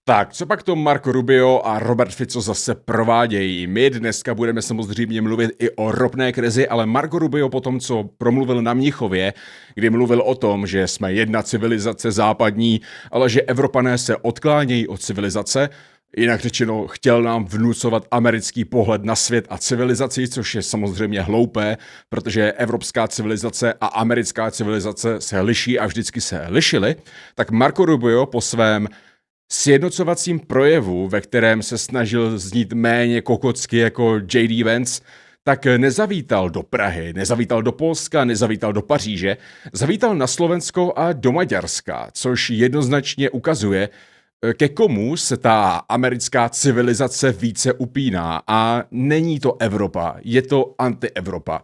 Tak, co pak to Marco Rubio a Robert Fico zase provádějí? My dneska budeme samozřejmě mluvit i o ropné krizi, ale Marco Rubio po tom, co promluvil na Mnichově, kdy mluvil o tom, že jsme jedna civilizace západní, ale že Evropané se odklánějí od civilizace, jinak řečeno, chtěl nám vnucovat americký pohled na svět a civilizaci, což je samozřejmě hloupé, protože evropská civilizace a americká civilizace se liší a vždycky se lišily, tak Marco Rubio po svém sjednocovacím projevu, ve kterém se snažil znít méně kokocky jako J.D. Vance, tak nezavítal do Prahy, nezavítal do Polska, nezavítal do Paříže, zavítal na Slovensko a do Maďarska, což jednoznačně ukazuje, ke komu se ta americká civilizace více upíná. A není to Evropa, je to anti-Evropa.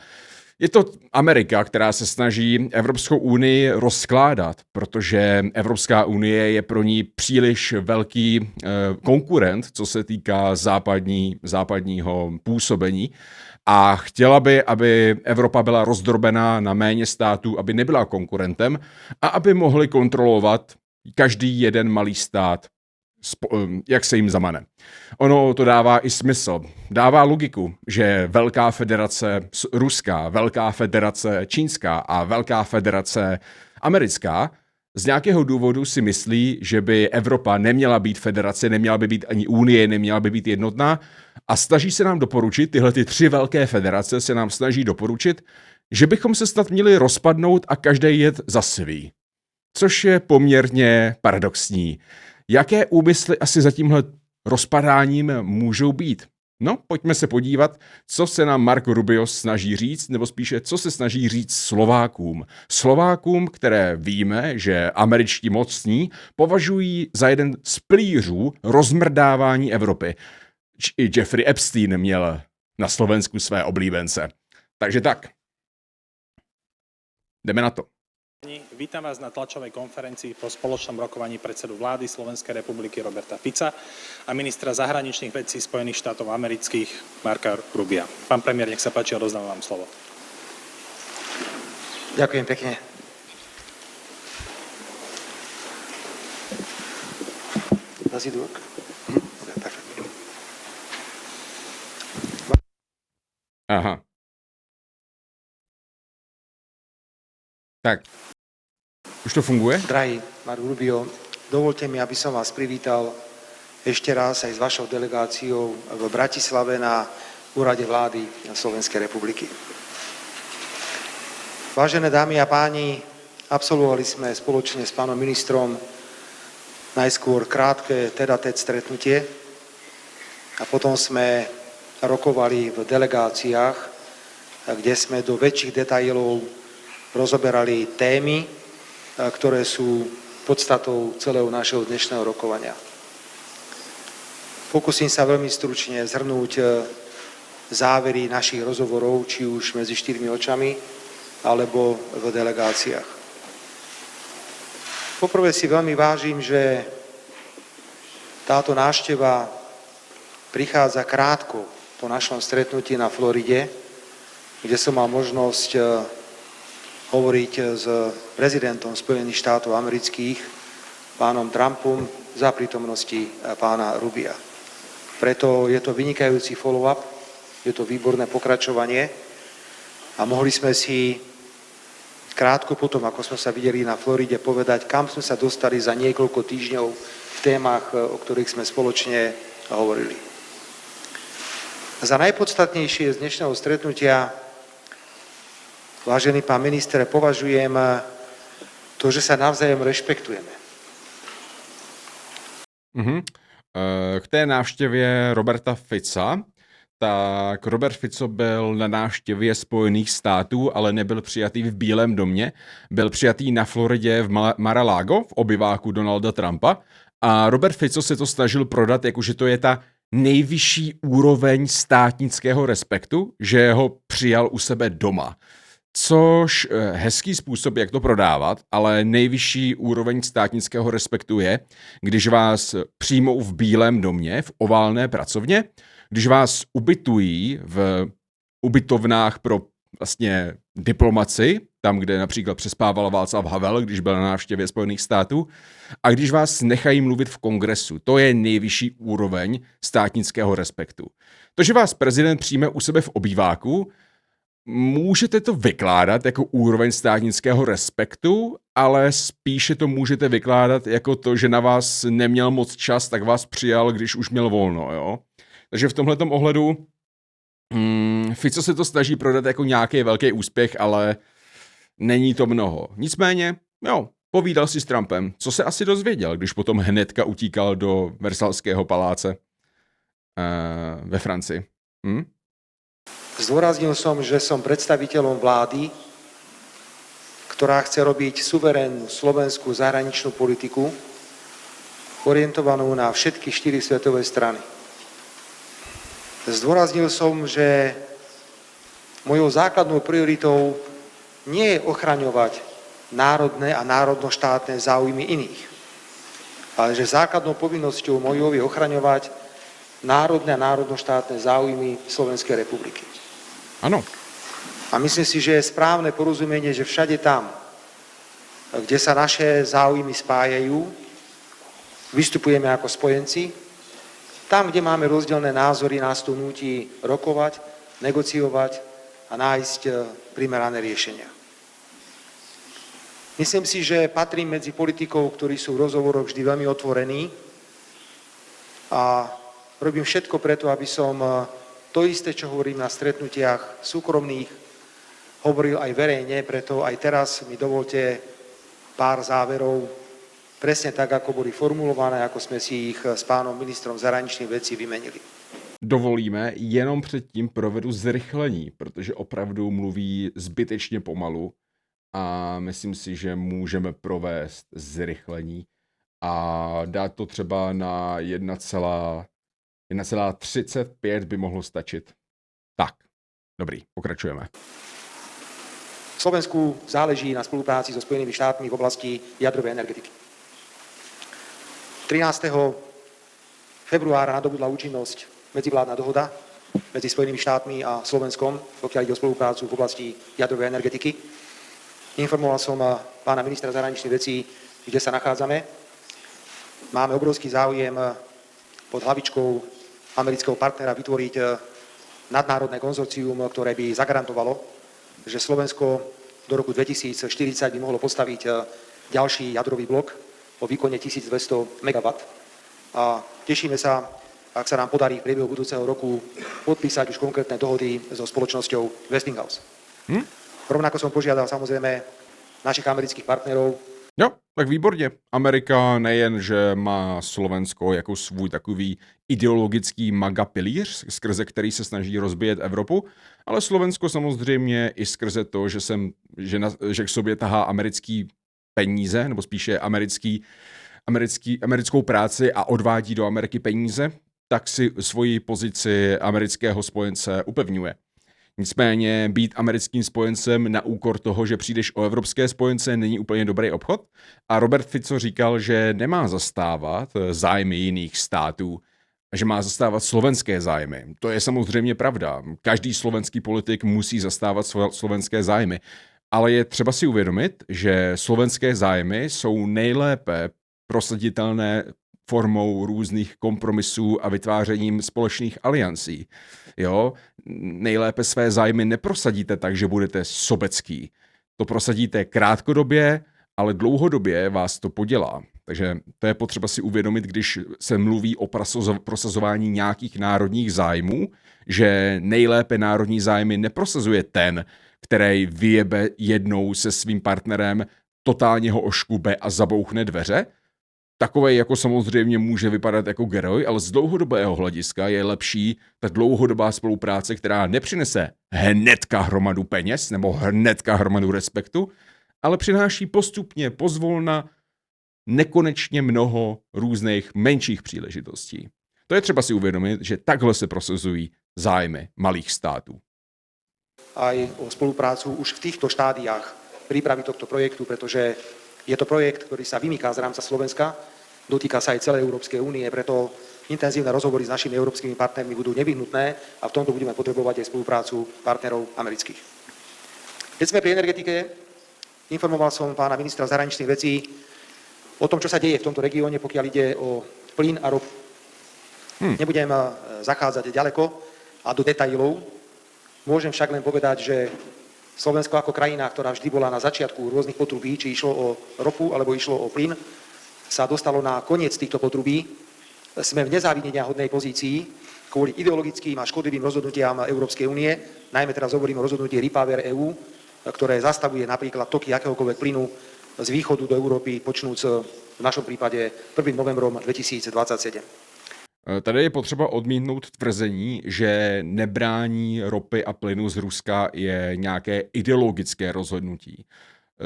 Je to Amerika, která se snaží Evropskou unii rozkládat, protože Evropská unie je pro ní příliš velký konkurent, co se týká západního působení. A chtěla by, aby Evropa byla rozdrobená na méně států, aby nebyla konkurentem a aby mohli kontrolovat každý jeden malý stát, jak se jim zamane. Ono to dává i smysl. Dává logiku, že Velká federace ruská, Velká federace čínská a Velká federace americká z nějakého důvodu si myslí, že by Evropa neměla být federace, neměla by být ani unie, neměla by být jednotná a snaží se nám doporučit, tyhle ty tři velké federace se nám snaží doporučit, že bychom se snad měli rozpadnout a každý jet za svý. Což je poměrně paradoxní. Jaké úmysly asi za tímhle rozpadáním můžou být? No, pojďme se podívat, co se nám Marco Rubio snaží říct, nebo spíše, co se snaží říct Slovákům. Slovákům, které víme, že američtí mocní považují za jeden z pilířů rozmrdávání Evropy. I Jeffrey Epstein měl na Slovensku své oblíbence. Takže tak. Jdeme na to. Vítam vás na tlačovej konferencii po spoločnom rokovaní predsedu vlády Slovenskej republiky Roberta Fica a ministra zahraničných vecí Spojených štátov amerických Marca Rubia. Pán premiér, nech sa páči, odovzdávam vám slovo. Ďakujem pekne. Does it work? Okay, perfect. Aha. Tak. Už to funguje? Drahý Marco Rubio, dovolte mi, aby som vás privítal ešte raz aj s vašou delegáciou v Bratislave na úrade vlády Slovenskej republiky. Vážené dámy a páni, absolvovali sme spoločne s pánom ministrom najskôr krátke tête-à-tête stretnutie a potom sme rokovali v delegáciách, kde sme do väčších detailov rozoberali témy, ktoré sú podstatou celého našeho dnešného rokovania. Pokúsim sa veľmi stručne zhrnúť závery našich rozhovorov, či už medzi štyrmi očami, alebo v delegáciách. Poprvé si veľmi vážim, že táto návšteva prichádza krátko po našom stretnutí na Floride, kde som mal možnosť hovoriť s prezidentom Spojených štátov amerických, pánom Trumpom, za prítomnosti pána Rubia. Preto je to vynikajúci follow-up, je to výborné pokračovanie a mohli sme si krátko potom, ako sme sa videli na Floride, povedať, kam sme sa dostali za niekoľko týždňov v témach, o ktorých sme spoločne hovorili. Za najpodstatnejšie z dnešného stretnutia, vážený pán minister, považujem to, že sa navzájem rešpektujeme. K té návštěvě Roberta Fica, tak Robert Fico byl na návštěvě Spojených států, ale nebyl přijatý v Bílém domě. Byl přijatý na Floridě v Mar-a-Lago, v obyváku Donalda Trumpa. A Robert Fico se to snažil prodat, jakože to je ta nejvyšší úroveň státnického respektu, že ho přijal u sebe doma. Což hezký způsob, jak to prodávat, ale nejvyšší úroveň státnického respektu je, když vás přijmou v Bílém domě, v oválné pracovně, když vás ubytují v ubytovnách pro vlastně diplomaci, tam, kde například přespával Václav Havel, když byl na návštěvě Spojených států, a když vás nechají mluvit v kongresu. To je nejvyšší úroveň státnického respektu. To, že vás prezident přijme u sebe v obýváku, můžete to vykládat jako úroveň státnického respektu, ale spíše to můžete vykládat jako to, že na vás neměl moc čas, tak vás přijal, když už měl volno. Jo? Takže v tomhletom ohledu Fico se to snaží prodat jako nějaký velký úspěch, ale není to mnoho. Nicméně, jo, povídal si s Trumpem. Co se asi dozvěděl, když potom hnedka utíkal do Versalského paláce ve Francii? Zdôraznil som, že som predstaviteľom vlády, ktorá chce robiť suverénnu slovenskú zahraničnú politiku, orientovanú na všetky 4 svetové strany. Zdôraznil som, že mojou základnou prioritou nie je ochraňovať národné a národnoštátne záujmy iných, ale že základnou povinnosťou mojou je ochraňovať národné a národnoštátne záujmy Slovenskej republiky. Ano. A myslím si, že je správne porozumenie, že všade tam, kde sa naše záujmy spájajú, vystupujeme ako spojenci. Tam, kde máme rozdielne názory, nás to núti rokovať, negociovať a nájsť primerané riešenia. Myslím si, že patrím medzi politikov, ktorí sú v rozhovoroch vždy veľmi otvorení a robím všetko preto, aby som to isté, čo hovorím na stretnutiach súkromných, hovoril aj verejne, preto aj teraz mi dovolte pár záverov, presne tak, ako boli formulované, ako sme si ich s pánom ministrom zahraničných vecí vymenili. Dovolíme, jenom předtím provedu zrychlení, protože opravdu mluví zbytečně pomalu a myslím si, že můžeme provést zrychlení a dát to třeba na 1,35 by mohlo stačit. Tak, dobrý, pokračujeme. Slovensku záleží na spolupráci so Spojenými štátmi v oblasti jadrovej energetiky. 13. februára nadobudla účinnosť medzivládna dohoda medzi Spojenými štátmi a Slovenskom, pokiaľ ide o spoluprácu v oblasti jadrovej energetiky. Informoval som pána ministra zahraničných vecí, kde sa nachádzame. Máme obrovský záujem pod hlavičkou amerického partnera vytvoriť nadnárodné konzorcium, ktoré by zagarantovalo, že Slovensko do roku 2040 by mohlo postaviť ďalší jadrový blok o výkone 1200 MW. A tešíme sa, ak sa nám podarí v priebehu budúceho roku podpísať už konkrétne dohody so spoločnosťou Westinghouse. Rovnako som požiadal samozrejme našich amerických partnerov. Jo, tak výborně. Amerika nejen, že má Slovensko jako svůj takový ideologický magapilíř, skrze který se snaží rozbíjet Evropu, ale Slovensko samozřejmě i skrze to, že k sobě tahá americký peníze, nebo spíše americkou práci a odvádí do Ameriky peníze, tak si svoji pozici amerického spojence upevňuje. Nicméně být americkým spojencem na úkor toho, že přijdeš o evropské spojence, není úplně dobrý obchod. A Robert Fico říkal, že nemá zastávat zájmy jiných států, že má zastávat slovenské zájmy. To je samozřejmě pravda. Každý slovenský politik musí zastávat slovenské zájmy. Ale je třeba si uvědomit, že slovenské zájmy jsou nejlépe prosaditelné formou různých kompromisů a vytvářením společných aliancí. Jo? Nejlépe své zájmy neprosadíte tak, že budete sobecký. To prosadíte krátkodobě, ale dlouhodobě vás to podělá. Takže to je potřeba si uvědomit, když se mluví o prosazování nějakých národních zájmů, že nejlépe národní zájmy neprosazuje ten, který vyjebe jednou se svým partnerem, totálně ho oškube a zabouchne dveře. Takovej jako samozřejmě může vypadat jako geroj, ale z dlouhodobého hlediska je lepší ta dlouhodobá spolupráce, která nepřinese hnedka hromadu peněz nebo hnedka hromadu respektu, ale přináší postupně, pozvolna, nekonečně mnoho různých menších příležitostí. To je třeba si uvědomit, že takhle se prosazují zájmy malých států. Aj o spoluprácu už v týchto štádiách prípravy tohto projektu, pretože je to projekt, ktorý sa vymýka z rámca Slovenska, dotýka sa aj celej Európskej únie, preto intenzívne rozhovory s našimi európskymi partnermi budú nevyhnutné a v tomto budeme potrebovať aj spoluprácu partnerov amerických. Keď sme pri energetike, informoval som pána ministra zahraničných vecí o tom, čo sa deje v tomto regióne, pokiaľ ide o plyn a ropu. Nebudem zachádzať ďaleko a do detailov. Môžem však len povedať, že Slovensko ako krajina, ktorá vždy bola na začiatku rôznych potrubí, či išlo o ropu alebo išlo o plyn, sa dostalo na koniec týchto potrubí. Sme v nezávideniahodnej pozícii kvôli ideologickým a škodlivým rozhodnutiam Európskej únie. Najmä teraz hovorím o rozhodnutí Repower EU, ktoré zastavuje napríklad toky akéhokoľvek plynu z východu do Európy, počnúc v našom prípade 1. novembrom 2027. Tady je potřeba odmítnout tvrzení, že nebrání ropy a plynu z Ruska je nějaké ideologické rozhodnutí.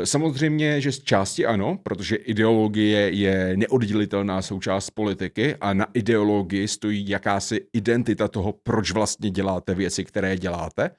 Samozřejmě, že z části ano, protože ideologie je neoddělitelná součást politiky a na ideologii stojí jakási identita toho, proč vlastně děláte věci, které děláte,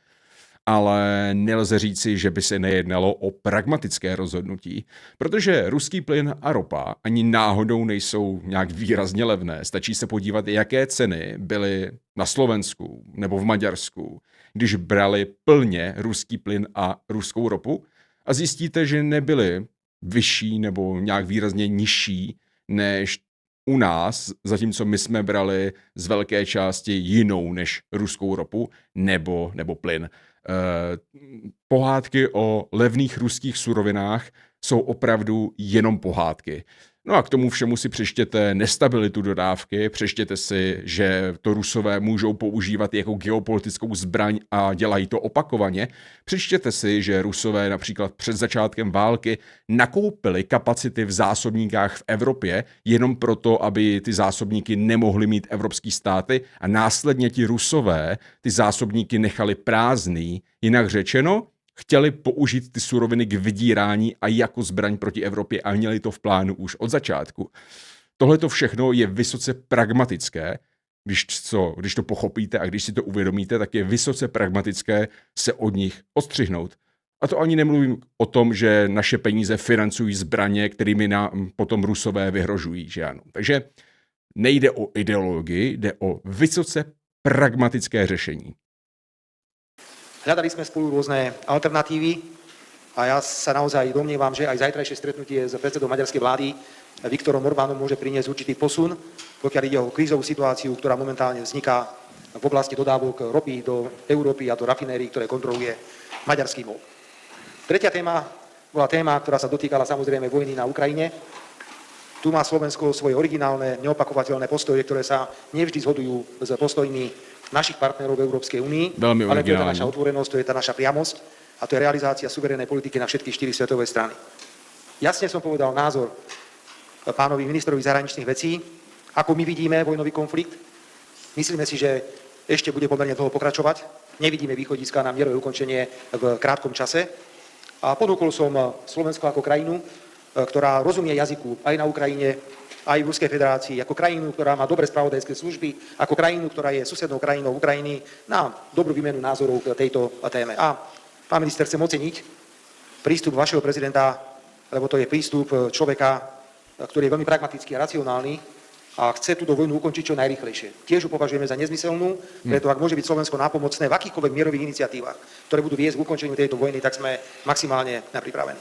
ale nelze říci, že by se nejednalo o pragmatické rozhodnutí, protože ruský plyn a ropa ani náhodou nejsou nějak výrazně levné. Stačí se podívat, jaké ceny byly na Slovensku nebo v Maďarsku, když brali plně ruský plyn a ruskou ropu, a zjistíte, že nebyly vyšší nebo nějak výrazně nižší než u nás, zatímco my jsme brali z velké části jinou než ruskou ropu nebo plyn. Pohádky o levných ruských surovinách jsou opravdu jenom pohádky. No a k tomu všemu si přečtěte nestabilitu dodávky, přečtěte si, že to Rusové můžou používat jako geopolitickou zbraň a dělají to opakovaně. Přečtěte si, že Rusové například před začátkem války nakoupili kapacity v zásobníkách v Evropě jenom proto, aby ty zásobníky nemohly mít evropský státy a následně ti Rusové ty zásobníky nechali prázdný. Jinak řečeno, chtěli použít ty suroviny k vydírání a jako zbraň proti Evropě a měli to v plánu už od začátku. Tohle to všechno je vysoce pragmatické, když to pochopíte a když si to uvědomíte, tak je vysoce pragmatické se od nich odstřihnout. A to ani nemluvím o tom, že naše peníze financují zbraně, kterými nám potom Rusové vyhrožují, že ano. Takže nejde o ideologii, jde o vysoce pragmatické řešení. Hľadali sme spolu rôzne alternatívy a ja sa naozaj domnievam, že aj zajtrajšie stretnutie s predsedom maďarskej vlády Viktorom Orbánom môže priniesť určitý posun, pokiaľ ide o krízovú situáciu, ktorá momentálne vzniká v oblasti dodávok ropy do Európy a do rafinérií, ktoré kontroluje maďarský MOL. Tretia téma bola téma, ktorá sa dotýkala samozrejme vojny na Ukrajine. Tu má Slovensko svoje originálne, neopakovateľné postoje, ktoré sa nevždy zhodujú s postojmi našich partnerov v Európskej únii, ale to je tá naša otvorenosť, to je tá naša priamosť a to je realizácia suverénnej politiky na všetky 4 svetové strany. Jasne som povedal názor pánovi ministrovi zahraničných vecí, ako my vidíme vojnový konflikt. Myslíme si, že ešte bude pomerne dlho pokračovať. Nevidíme východiska na mierové ukončenie v krátkom čase. A ponúkol som Slovensko ako krajinu, ktorá rozumie jazyku aj na Ukrajine, aj v Ruskej federácii, ako krajinu, ktorá má dobré spravodajské služby, ako krajinu, ktorá je susednou krajinou Ukrajiny, na dobrú výmenu názorov k tejto téme. A pán minister, chcem oceniť prístup vašeho prezidenta, lebo to je prístup človeka, ktorý je veľmi pragmatický a racionálny a chce túto vojnu ukončiť čo najrýchlejšie. Tiež ju považujeme za nezmyselnú, preto ak môže byť Slovensko nápomocné v akýchkoľvek mierových iniciatívach, ktoré budú viesť k ukončeniu tejto vojny, tak sme maximálne pripravení.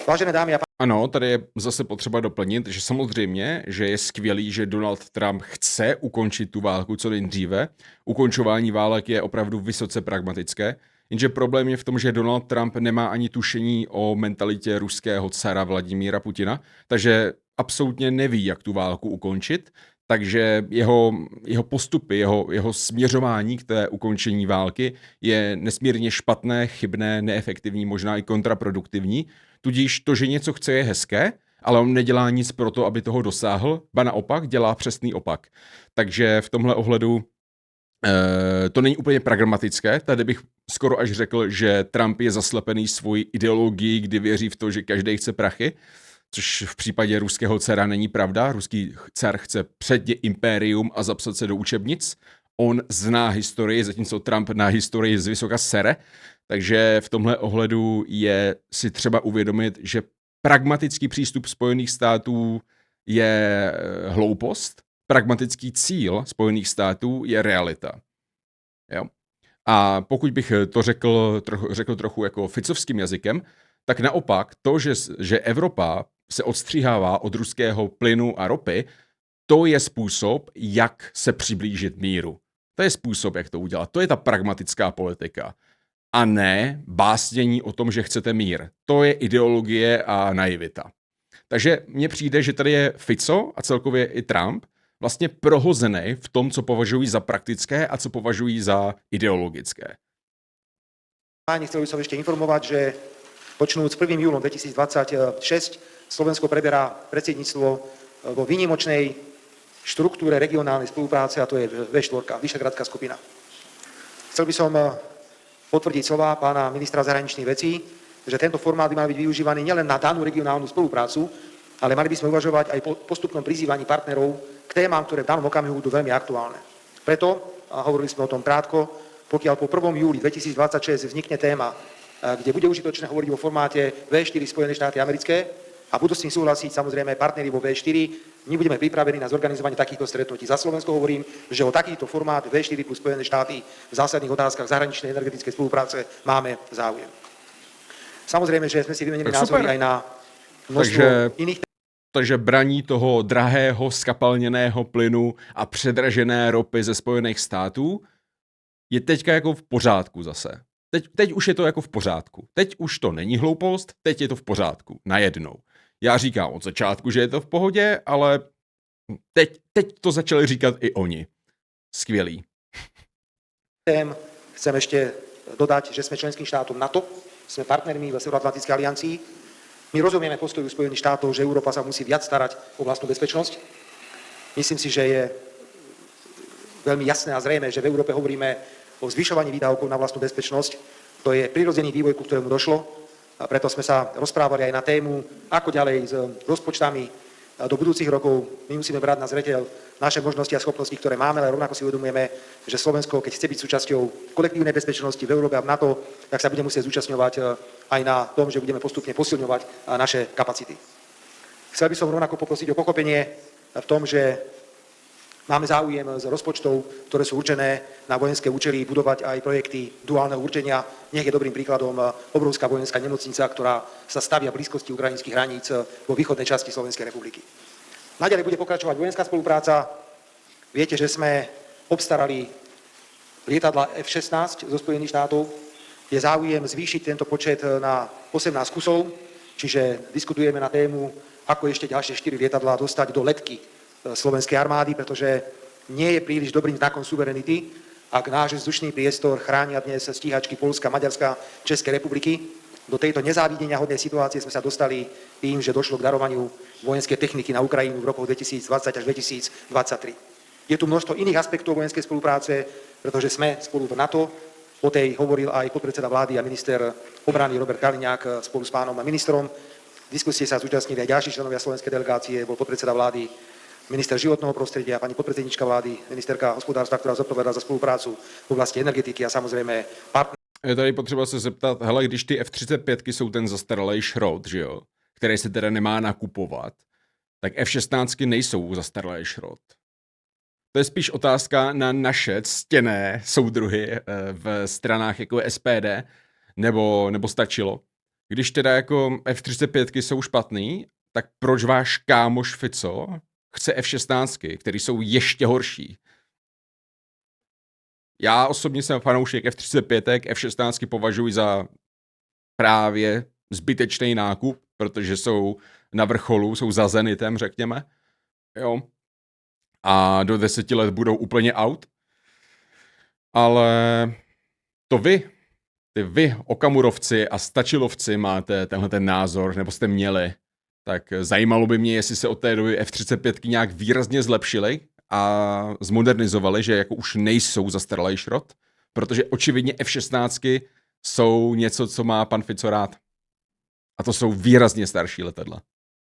Vážené dámy a páni. Ano, tady je zase potřeba doplnit, že samozřejmě, že je skvělý, že Donald Trump chce ukončit tu válku co nejdříve. Ukončování válek je opravdu vysoce pragmatické, jenže problém je v tom, že Donald Trump nemá ani tušení o mentalitě ruského cara Vladimíra Putina, takže absolutně neví, jak tu válku ukončit, takže jeho postupy, jeho směřování k té ukončení války je nesmírně špatné, chybné, neefektivní, možná i kontraproduktivní. Tudíž to, že něco chce, je hezké, ale on nedělá nic pro to, aby toho dosáhl, ba naopak dělá přesný opak. Takže v tomhle ohledu to není úplně pragmatické. Tady bych skoro až řekl, že Trump je zaslepený svojí ideologií, kdy věří v to, že každý chce prachy, což v případě ruského dcera není pravda. Ruský dcer chce předně impérium a zapsat se do učebnic. On zná historii, zatímco Trump na historii z vysoka sere. Takže v tomhle ohledu je si třeba uvědomit, že pragmatický přístup Spojených států je hloupost, pragmatický cíl Spojených států je realita. Jo? A pokud bych to řekl trochu jako ficovským jazykem, tak naopak to, že Evropa se odstříhává od ruského plynu a ropy, to je způsob, jak se přiblížit míru. To je způsob, jak to udělat. To je ta pragmatická politika. A ne básnění o tom, že chcete mír. To je ideologie a naivita. Takže mně přijde, že tady je Fico a celkově i Trump vlastně prohozený v tom, co považují za praktické a co považují za ideologické. Chcel by som ešte informovať, že počnúť s 1. júlom 2026 Slovensko preberá predsedníctvo vo výnimočnej štruktúre regionálnej spolupráce, a to je V4, Vyšegradská skupina. Chcel by som potvrdiť slova pána ministra zahraničných vecí, že tento formát by mal byť využívaný nielen na danú regionálnu spoluprácu, ale mali by sme uvažovať aj po postupnom prizývaní partnerov k témam, ktoré v danom okamihu budú veľmi aktuálne. Preto, a hovorili sme o tom krátko, pokiaľ po 1. júli 2026 vznikne téma, kde bude užitočné hovoriť o formáte V4 Spojené štáty americké a budú s tým súhlasiť samozrejme partneri vo V4, my budeme pripravení na zorganizovanie takýchto stretnutí. Za Slovensko hovorím, že o takýto formát V4 plus Spojené štáty v zásadných otázkach zahraničnej energetickej spolupráce máme záujem. Samozrejme, že sme si vymenili názory aj na množstvo iných. Takže braní toho drahého skapalněného plynu a předražené ropy ze Spojených států je teďka jako v pořádku zase. Teď už je to jako v pořádku. Teď už to není hloupost, teď je to v pořádku. Najednou. Já říkám od začátku, že je to v pohodě, ale teď to začali říkat i oni. Skvělý. Chcem ešte dodať, že sme členským štátom NATO, sme partnermi v Severoatlantickej aliancii. My rozumieme postoju Spojených štátov, že Európa sa musí viac starať o vlastnú bezpečnosť. Myslím si, že je veľmi jasné a zrejmé, že v Európe hovoríme o zvyšovaní výdavkov na vlastnú bezpečnosť. To je prirodzený vývoj, ku ktorému došlo. A preto sme sa rozprávali aj na tému, ako ďalej s rozpočtami do budúcich rokov. My musíme brať na zreteľ naše možnosti a schopnosti, ktoré máme, ale rovnako si uvedomujeme, že Slovensko, keď chce byť súčasťou kolektívnej bezpečnosti v Európe a v NATO, tak sa bude musieť zúčastňovať aj na tom, že budeme postupne posilňovať naše kapacity. Chcel by som rovnako poprosiť o pochopenie v tom, že máme záujem z rozpočtov, ktoré sú určené na vojenské účely, budovať aj projekty duálneho určenia. Nech je dobrým príkladom obrovská vojenská nemocnica, ktorá sa stavia v blízkosti ukrajinských hraníc vo východnej časti Slovenskej republiky. Naďalej bude pokračovať vojenská spolupráca. Viete, že sme obstarali lietadla F-16 zo Spojených štátov. Je záujem zvýšiť tento počet na 18 kusov, čiže diskutujeme na tému, ako ešte ďalšie 4 lietadlá dostať do letky slovenskej armády, pretože nie je príliš dobrým znakom suverenity, ak náš vzdušný priestor chránia dnes stíhačky Poľska, Maďarska, Českej republiky. Do tejto nezávidenia hodnej situácie sme sa dostali tým, že došlo k darovaniu vojenskej techniky na Ukrajinu v rokoch 2020 až 2023. Je tu množstvo iných aspektov vojenskej spolupráce, pretože sme spolu v NATO. O tej hovoril aj podpredseda vlády a minister obrany Robert Kaliňák spolu s pánom ministrom. V diskusii sa zúčastnili aj ďalší členovia slovenskej delegácie, bol podpredseda vlády, minister životného prostredia, pani podpredsednička vlády, ministerka hospodárstva, ktorá zodpovedá za spoluprácu v oblasti energetiky a samozrejme partner. Je tady potřeba se zeptat, hele, když ty F-35 jsou ten zastaralej šrot, že jo, který se teda nemá nakupovat, tak F-16 nejsou zastaralej šrot. To je spíš otázka na naše ctěné soudruhy v stranách jako SPD, nebo stačilo. Když teda jako F-35 jsou špatný, tak proč váš kámoš Fico chce F-16, který jsou ještě horší? Já osobně jsem fanoušek F-35, F-16 považuji za právě zbytečný nákup, protože jsou na vrcholu, jsou za Zenitem, řekněme. Jo. A do 10 let budou úplně out. Ale to vy Okamurovci a Stačilovci máte tenhle ten názor, nebo jste měli, tak zajímalo by mě, jestli se od té doby F-35 nějak výrazně zlepšily a zmodernizovali, že jako už nejsou zastaralý šrot, protože očividně F-16 jsou něco, co má pan Fico rád. A to jsou výrazně starší letadla.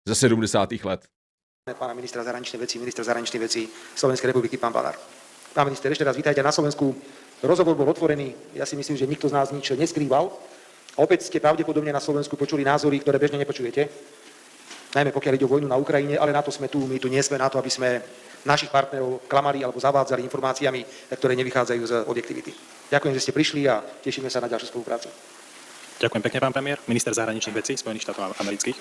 Ze 70. let. Pána ministra zahraničných vecí Slovenskej republiky, pán Balár. Pán minister, ešte raz vítajte na Slovensku. Rozhovor bol otvorený. Ja si myslím, že nikto z nás nič neskrýval. A opäť ste pravdepodobne na Slovensku počuli názory, ktoré bežne nepočujete. najmä pokiaľ ide o vojnu na Ukrajine, ale na to sme tu, my tu nie sme na to, aby sme našich partnerov klamali alebo zavádzali informáciami, ktoré nevychádzajú z objektivity. Ďakujem, že ste prišli a tešíme sa na ďalšiu spoluprácu. Ďakujem pekne, pán premiér. Minister zahraničných vecí Spojených štátov amerických.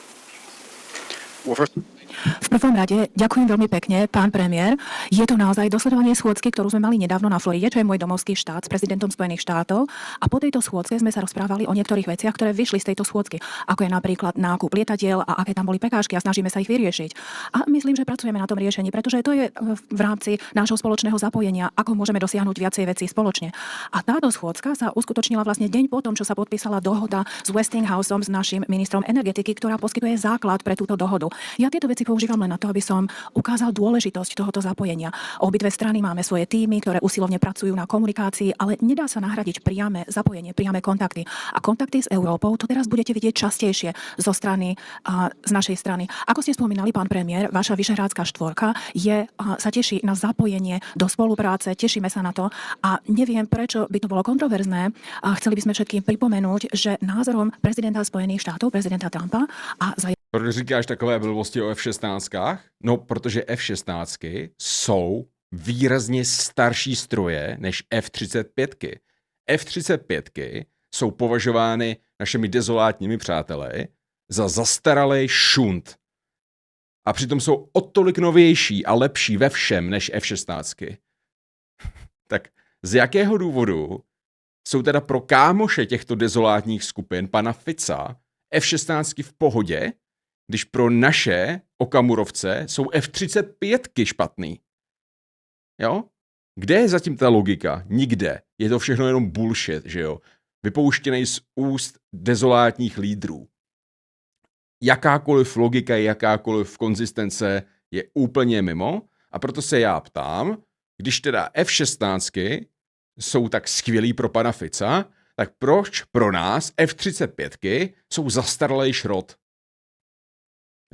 V prvom rade ďakujem veľmi pekne, pán premiér. Je to naozaj dosledovanie schôdzky, ktorú sme mali nedávno na Floride, čo je môj domovský štát, s prezidentom Spojených štátov. A po tejto schôdzke sme sa rozprávali o niektorých veciach, ktoré vyšli z tejto schôdzky, ako je napríklad nákup lietadiel a aké tam boli prekážky a snažíme sa ich vyriešiť. A myslím, že pracujeme na tom riešení, pretože to je v rámci nášho spoločného zapojenia, ako môžeme dosiahnuť viacej vecí spoločne. A táto schôdzka sa uskutočnila vlastne deň po tom, čo sa podpísala dohoda s Westinghouseom, s našim ministrom energetiky, ktorá poskytuje základ pre túto dohodu. Ja tieto veci používam len na to, aby som ukázal dôležitosť tohoto zapojenia. Obidve strany máme svoje týmy, ktoré usilovne pracujú na komunikácii, ale nedá sa nahradiť priame zapojenie, priame kontakty. A kontakty s Európou to teraz budete vidieť častejšie zo strany z našej strany. Ako ste spomínali, pán premiér, vaša Vyšehradská štvorka sa teší na zapojenie do spolupráce, tešíme sa na to a neviem, prečo by to bolo kontroverzné. Chceli by sme všetkým pripomenúť, že názorom prezidenta Spojených štátov, prezidenta Trumpa a Proč říkáš takové blbosti o F-16? No, protože F-16 jsou výrazně starší stroje než F-35. F-35 jsou považovány našimi dezolátními přáteli za zastaralý šunt. A přitom jsou o tolik novější a lepší ve všem než F-16. Tak z jakého důvodu jsou teda pro kámoše těchto dezolátních skupin pana Fica F-16 v pohodě, když pro naše okamurovce jsou F-35 špatný? Jo? Kde je zatím ta logika? Nikde. Je to všechno jenom bullshit, že jo? Vypouštěnej z úst dezolátních lídrů. Jakákoliv logika, jakákoliv konzistence je úplně mimo a proto se já ptám, když teda F-16 jsou tak skvělí pro pana Fica, tak proč pro nás F-35 jsou zastaralý šrot?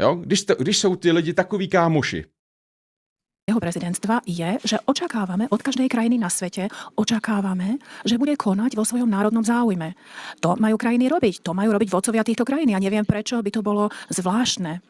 Jo? Když jsou ty lidi takový kámoši. jeho prezidentstva je, že očakávame od každej krajiny na svete, očakávame, že bude konať vo svojom národnom záujme. To majú krajiny robiť, to majú robiť vodcovia týchto krajín. Ja neviem, prečo by to bolo zvláštne.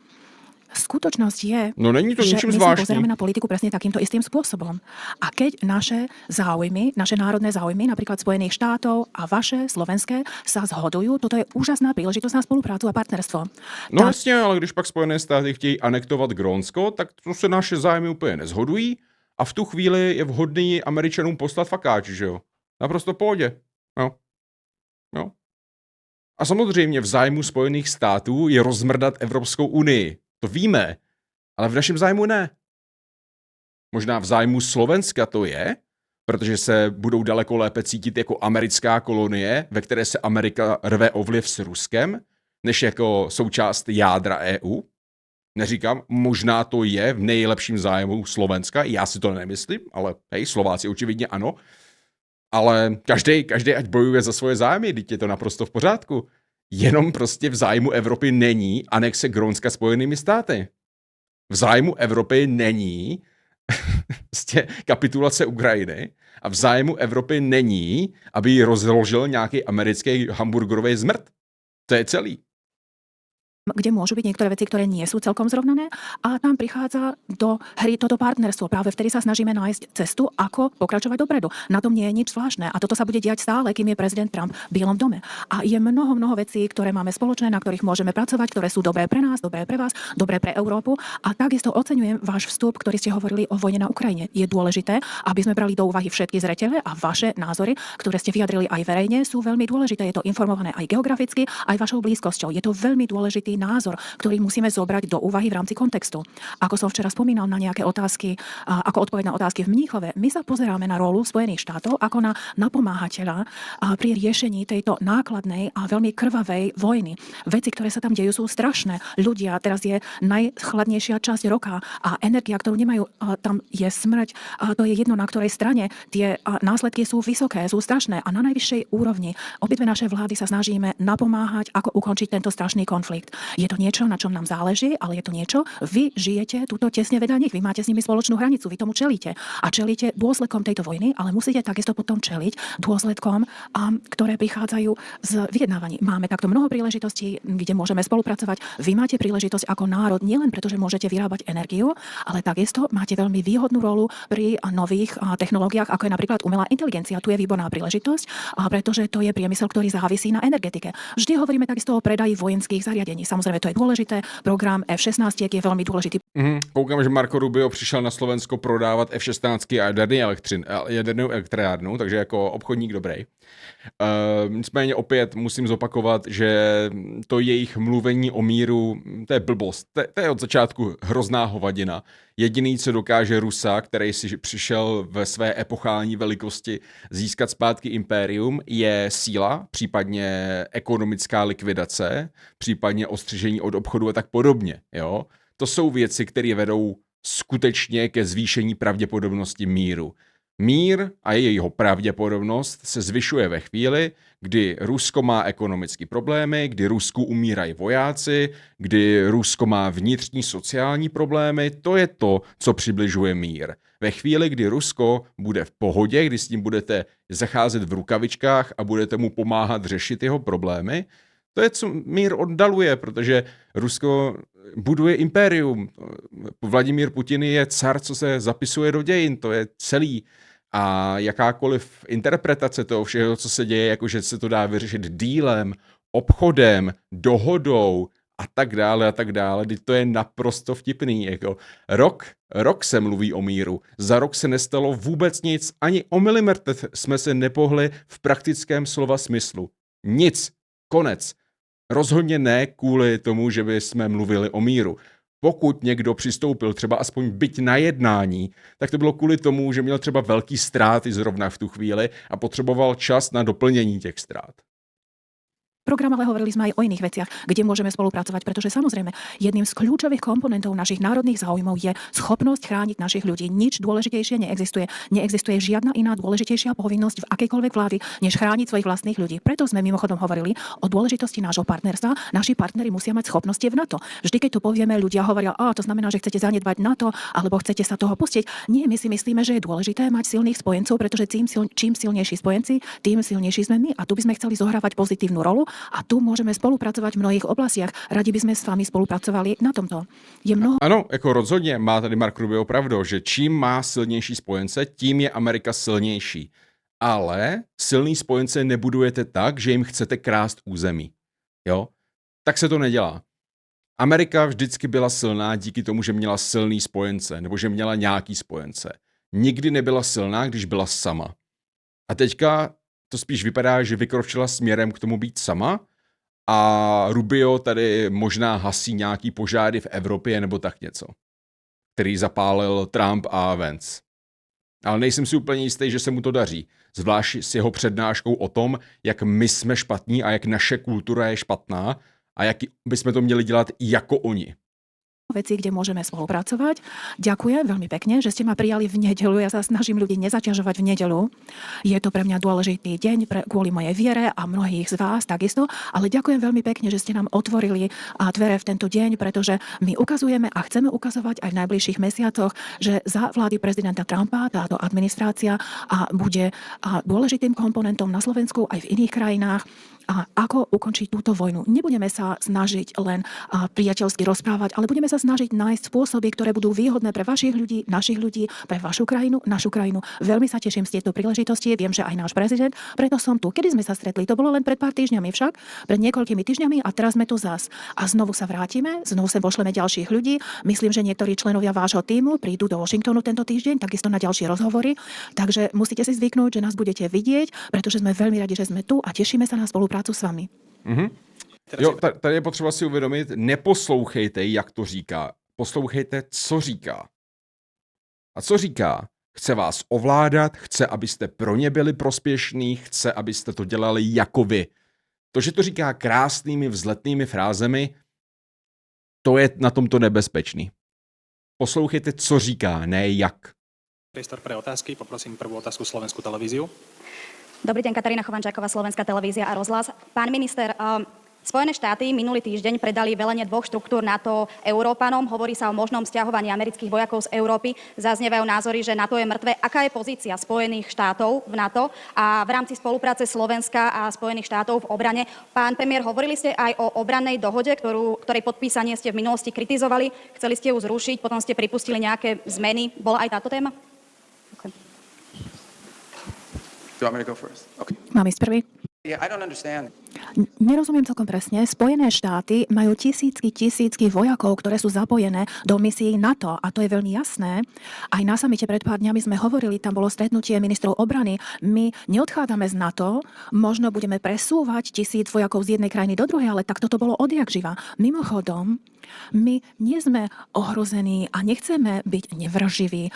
Skutočnosť je, no, není to že ničím my sa zvláštnym. pozeráme na politiku presne takýmto istým spôsobom. A keď naše záujmy, naše národné záujmy, napríklad Spojených štátov a vaše slovenské, sa zhodujú, toto je úžasná príležitosť na spoluprácu a partnerstvo. No jasně, ale když pak Spojené státy chtějí anektovat Grónsko, tak to se naše zájmy úplně nezhodují a v tu chvíli je vhodný Američanům poslat fakáč, že jo? Naprosto v pohodě. Jo. A samozřejmě v zájmu Spojených států je rozmrdat Evropskou unii. To víme, ale v našem zájmu ne. Možná v zájmu Slovenska to je, protože se budou daleko lépe cítit jako americká kolonie, ve které se Amerika rve o vliv s Ruskem, než jako součást jádra EU. Neříkám, možná to je v nejlepším zájmu Slovenska, já si to nemyslím, ale hej, Slováci očividně ano. Ale každý ať bojuje za svoje zájmy, teď je to naprosto v pořádku. Jenom prostě v zájmu Evropy není anexe Grónska Spojenými státy. V zájmu Evropy není kapitulace Ukrajiny a v zájmu Evropy není, aby ji rozložil nějaký americký hamburgerový zmrt. To je celý. Kde môžu byť niektoré veci, ktoré nie sú celkom zrovnané a tam prichádza do hry toto partnerstvo. Práve vtedy sa snažíme nájsť cestu, ako pokračovať dopredu. Na tom nie je nič zvláštne a toto sa bude diať stále, kým je prezident Trump v Bielom dome. A je mnoho vecí, ktoré máme spoločné, na ktorých môžeme pracovať, ktoré sú dobré pre nás, dobré pre vás, dobré pre Európu. A takisto oceňujem váš vstup, ktorý ste hovorili o vojne na Ukrajine. Je dôležité, aby sme brali do úvahy všetky zretele a vaše názory, ktoré ste vyjadrili aj verejne, sú veľmi dôležité. Je to informované aj geograficky, aj vašou blízkosťou. Je to veľmi dôležitý názor, ktorý musíme zobrať do úvahy v rámci kontextu. Ako som včera spomínal na nejaké otázky, ako odpoveď na otázky v Mníchove, my sa pozeráme na rolu Spojených štátov ako na napomáhateľa pri riešení tejto nákladnej a veľmi krvavej vojny. Veci, ktoré sa tam dejú, sú strašné. Ľudia, teraz je najchladnejšia časť roka a energia, ktorú nemajú, tam je smrť. To je jedno, na ktorej strane. Tie následky sú vysoké, sú strašné a na najvyššej úrovni. Obidve naše vlády sa snažíme napomáhať, ako ukončiť tento strašný konflikt. Je to niečo, na čom nám záleží, ale je to niečo, vy žijete tuto tesne vedľa nich, vy máte s nimi spoločnú hranicu, vy tomu čelíte a čelíte dôsledkom tejto vojny, ale musíte takisto potom čeliť dôsledkom, ktoré prichádzajú z vyjednávaní. Máme takto mnoho príležitostí, kde môžeme spolupracovať. Vy máte príležitosť ako národ nielen preto, že môžete vyrábať energiu, ale takisto máte veľmi výhodnú rolu pri nových technológiách, ako je napríklad umelá inteligencia. Tu je výborná príležitosť, pretože to je priemysel, ktorý závisí na energetike. Vždy hovoríme takisto o predaji vojenských zariadení. Samozrejme, to je dôležité. Program F-16 je veľmi dôležitý. Koukám, že Marco Rubio přišel na Slovensko prodávat F-16 a jadernou elektrárnu, takže jako obchodník dobrý. Nicméně opět musím zopakovat, že to jejich mluvení o míru, to je blbost. To je od začátku hrozná hovadina. Jediný, co dokáže Rusa, který si přišel ve své epochální velikosti získat zpátky impérium, je síla, případně ekonomická likvidace, případně ostřižení od obchodu a tak podobně. Jo? To jsou věci, které vedou skutečně ke zvýšení pravděpodobnosti míru. Mír a jeho pravděpodobnost se zvyšuje ve chvíli, kdy Rusko má ekonomické problémy, kdy Rusku umírají vojáci, kdy Rusko má vnitřní sociální problémy. To je to, co přibližuje mír. Ve chvíli, kdy Rusko bude v pohodě, kdy s ním budete zacházet v rukavičkách a budete mu pomáhat řešit jeho problémy, to je, co mír oddaluje, protože Rusko buduje impérium. Vladimír Putin je car, co se zapisuje do dějin, to je celý. A jakákoliv interpretace toho všeho, co se děje, jakože se to dá vyřešit dílem, obchodem, dohodou a tak dále, to je naprosto vtipný. Jako rok se mluví o míru, za rok se nestalo vůbec nic, ani o milimetr jsme se nepohli v praktickém slova smyslu. Nic, konec. Rozhodně ne kvůli tomu, že by jsme mluvili o míru. Pokud někdo přistoupil třeba aspoň byť na jednání, tak to bylo kvůli tomu, že měl třeba velký ztráty zrovna v tu chvíli a potřeboval čas na doplnění těch ztrát. Program, ale hovorili sme aj o iných veciach, kde môžeme spolupracovať, pretože samozrejme jedným z kľúčových komponentov našich národných záujmov je schopnosť chrániť našich ľudí. Nič dôležitejšie neexistuje. Neexistuje žiadna iná dôležitejšia povinnosť v akejkoľvek vlády, než chrániť svojich vlastných ľudí. Preto sme mimochodom hovorili o dôležitosti nášho partnerstva. Naši partneri musia mať schopnosti v NATO. Vždy, keď to povieme, ľudia hovoria, to znamená, že chcete zanedbať NATO, alebo chcete sa toho pustiť. Nie, my si myslíme, že je dôležité mať silných spojencov, pretože čím silnejší spojenci, tým silnejší sme my a tu by sme chceli zohrávať pozitívnu rolu. A tu môžeme spolupracovať v mnohých oblastiach. Radi by sme s vami spolupracovali na tomto. Je mnoho... Ano, jako rozhodně má tady Mark Rubio pravdu, že čím má silnější spojence, tím je Amerika silnější. Ale silný spojence nebudujete tak, že jim chcete krást území. Jo? Tak se to nedělá. Amerika vždycky byla silná díky tomu, že měla silný spojence, nebo že měla nějaký spojence. Nikdy nebyla silná, když byla sama. A teďka to spíš vypadá, že vykročila směrem k tomu být sama a Rubio tady možná hasí nějaký požáry v Evropě nebo tak něco, který zapálil Trump a Vance. Ale nejsem si úplně jistý, že se mu to daří. Zvlášť s jeho přednáškou o tom, jak my jsme špatní a jak naše kultura je špatná a jak bychom to měli dělat jako oni. Veci, kde môžeme spolupracovať. Ďakujem veľmi pekne, že ste ma prijali v nedeľu. Ja sa snažím ľudí nezaťažovať v nedeľu. Je to pre mňa dôležitý deň kvôli mojej viere a mnohých z vás takisto, ale ďakujem veľmi pekne, že ste nám otvorili dvere v tento deň, pretože my ukazujeme a chceme ukazovať aj v najbližších mesiacoch, že za vlády prezidenta Trumpa táto administrácia bude dôležitým komponentom na Slovensku aj v iných krajinách. A ako ukončiť túto vojnu? Nebudeme sa snažiť len priateľsky rozprávať, ale budeme sa snažiť nájsť spôsoby, ktoré budú výhodné pre vašich ľudí, našich ľudí, pre vašu krajinu, našu krajinu. Veľmi sa teším z tejto príležitosti. Viem, že aj náš prezident, preto som tu. Kedy sme sa stretli? To bolo len pred pár týždňami však, pred niekoľkými týždňami a teraz sme tu zas. A znovu sa vrátime, znovu sem pošleme ďalších ľudí. Myslím, že niektorí členovia vášho tímu prídu do Washingtonu tento týždeň, takisto na ďalšie rozhovory. Takže musíte si zvyknúť, že nás budete vidieť, pretože sme veľmi radi, že sme tu a tešíme sa na spoluprácu s vami. Mm-hmm. Jo, tady je potřeba si uvědomit, neposlouchejte, jak to říká. Poslouchejte, co říká. A co říká? Chce vás ovládat, chce, abyste pro ně byli prospěšní, chce, abyste to dělali jako vy. To, že to říká krásnými, vzletnými frázemi, to je na tomto nebezpečný. Poslouchejte, co říká, ne jak. Priestor pre otázky. Poprosím prvú otázku Slovenskú televíziu. Dobrý deň, Katarína Chovančáková, Slovenská televízia a rozhlas. Pán minister, Spojené štáty minulý týždeň predali velenie 2 štruktúr NATO Európanom. Hovorí sa o možnom sťahovaní amerických vojakov z Európy. Zaznievajú názory, že NATO je mŕtve. Aká je pozícia Spojených štátov v NATO a v rámci spolupráce Slovenska a Spojených štátov v obrane? Pán premiér, hovorili ste aj o obrannej dohode, ktorej podpísanie ste v minulosti kritizovali. Chceli ste ju zrušiť, potom ste pripustili nejaké zmeny. Bola aj táto téma? Ďakujem. Do you want me to go first? Okay. Mám ísť prvý? Yeah, I don't understand. Nerozumiem celkom presne. Spojené štáty majú tisícky vojakov, ktoré sú zapojené do misií NATO a to je veľmi jasné. Aj na samite pred pár dňami sme hovorili, tam bolo stretnutie ministrov obrany. My neodchádzame z NATO, možno budeme presúvať 1000 vojakov z jednej krajiny do druhej, ale tak toto bolo odjak živa. Mimochodom, my nie sme ohrození a nechceme byť nevraživí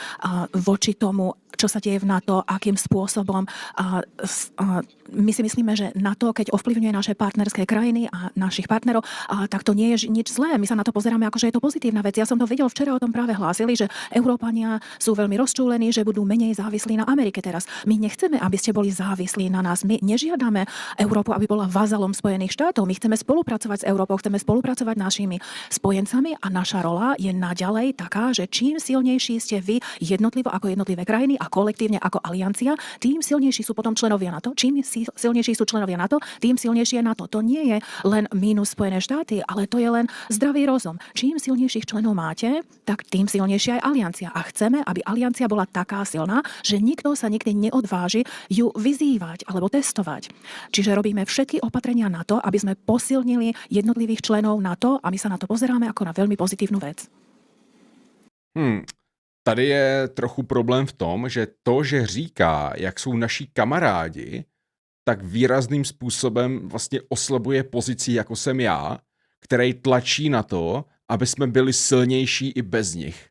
voči tomu, čo sa deje v NATO, akým spôsobom. My si myslíme, že NATO, keď ovplyvňuje naše partnerské krajiny a našich partnerov, tak to nie je nič zlé. My sa na to pozeráme ako, že je to pozitívna vec. Ja som to videl včera, o tom práve hlásili, že Európania sú veľmi rozčúlení, že budú menej závislí na Amerike teraz. My nechceme, aby ste boli závislí na nás. My nežiadame Európu, aby bola vazalom Spojených štátov. My chceme spolupracovať s Európou, chceme spolupracovať s našimi spojencami a naša rola je naďalej taká, že čím silnejší ste vy jednotlivo ako jednotlivé krajiny a kolektívne ako aliancia, tým silnejší sú potom členovia NATO. Čím silnejší sú členovia NATO, tým silnejšie je NATO. To nie je len mínus Spojené štáty, ale to je len zdravý rozum. Čím silnejších členov máte, tak tým silnejšia je aliancia. A chceme, aby aliancia bola taká silná, že nikto sa nikdy neodváži ju vyzývať alebo testovať. Čiže robíme všetky opatrenia na to, aby sme posilnili jednotlivých členov NATO a my sa na to pozeráme ako na veľmi pozitívnu vec. Tady je trochu problém v tom, že to, že říká, jak jsou naši kamarádi, tak výrazným způsobem vlastně oslabuje pozici, jako jsem já, který tlačí na to, aby jsme byli silnější i bez nich.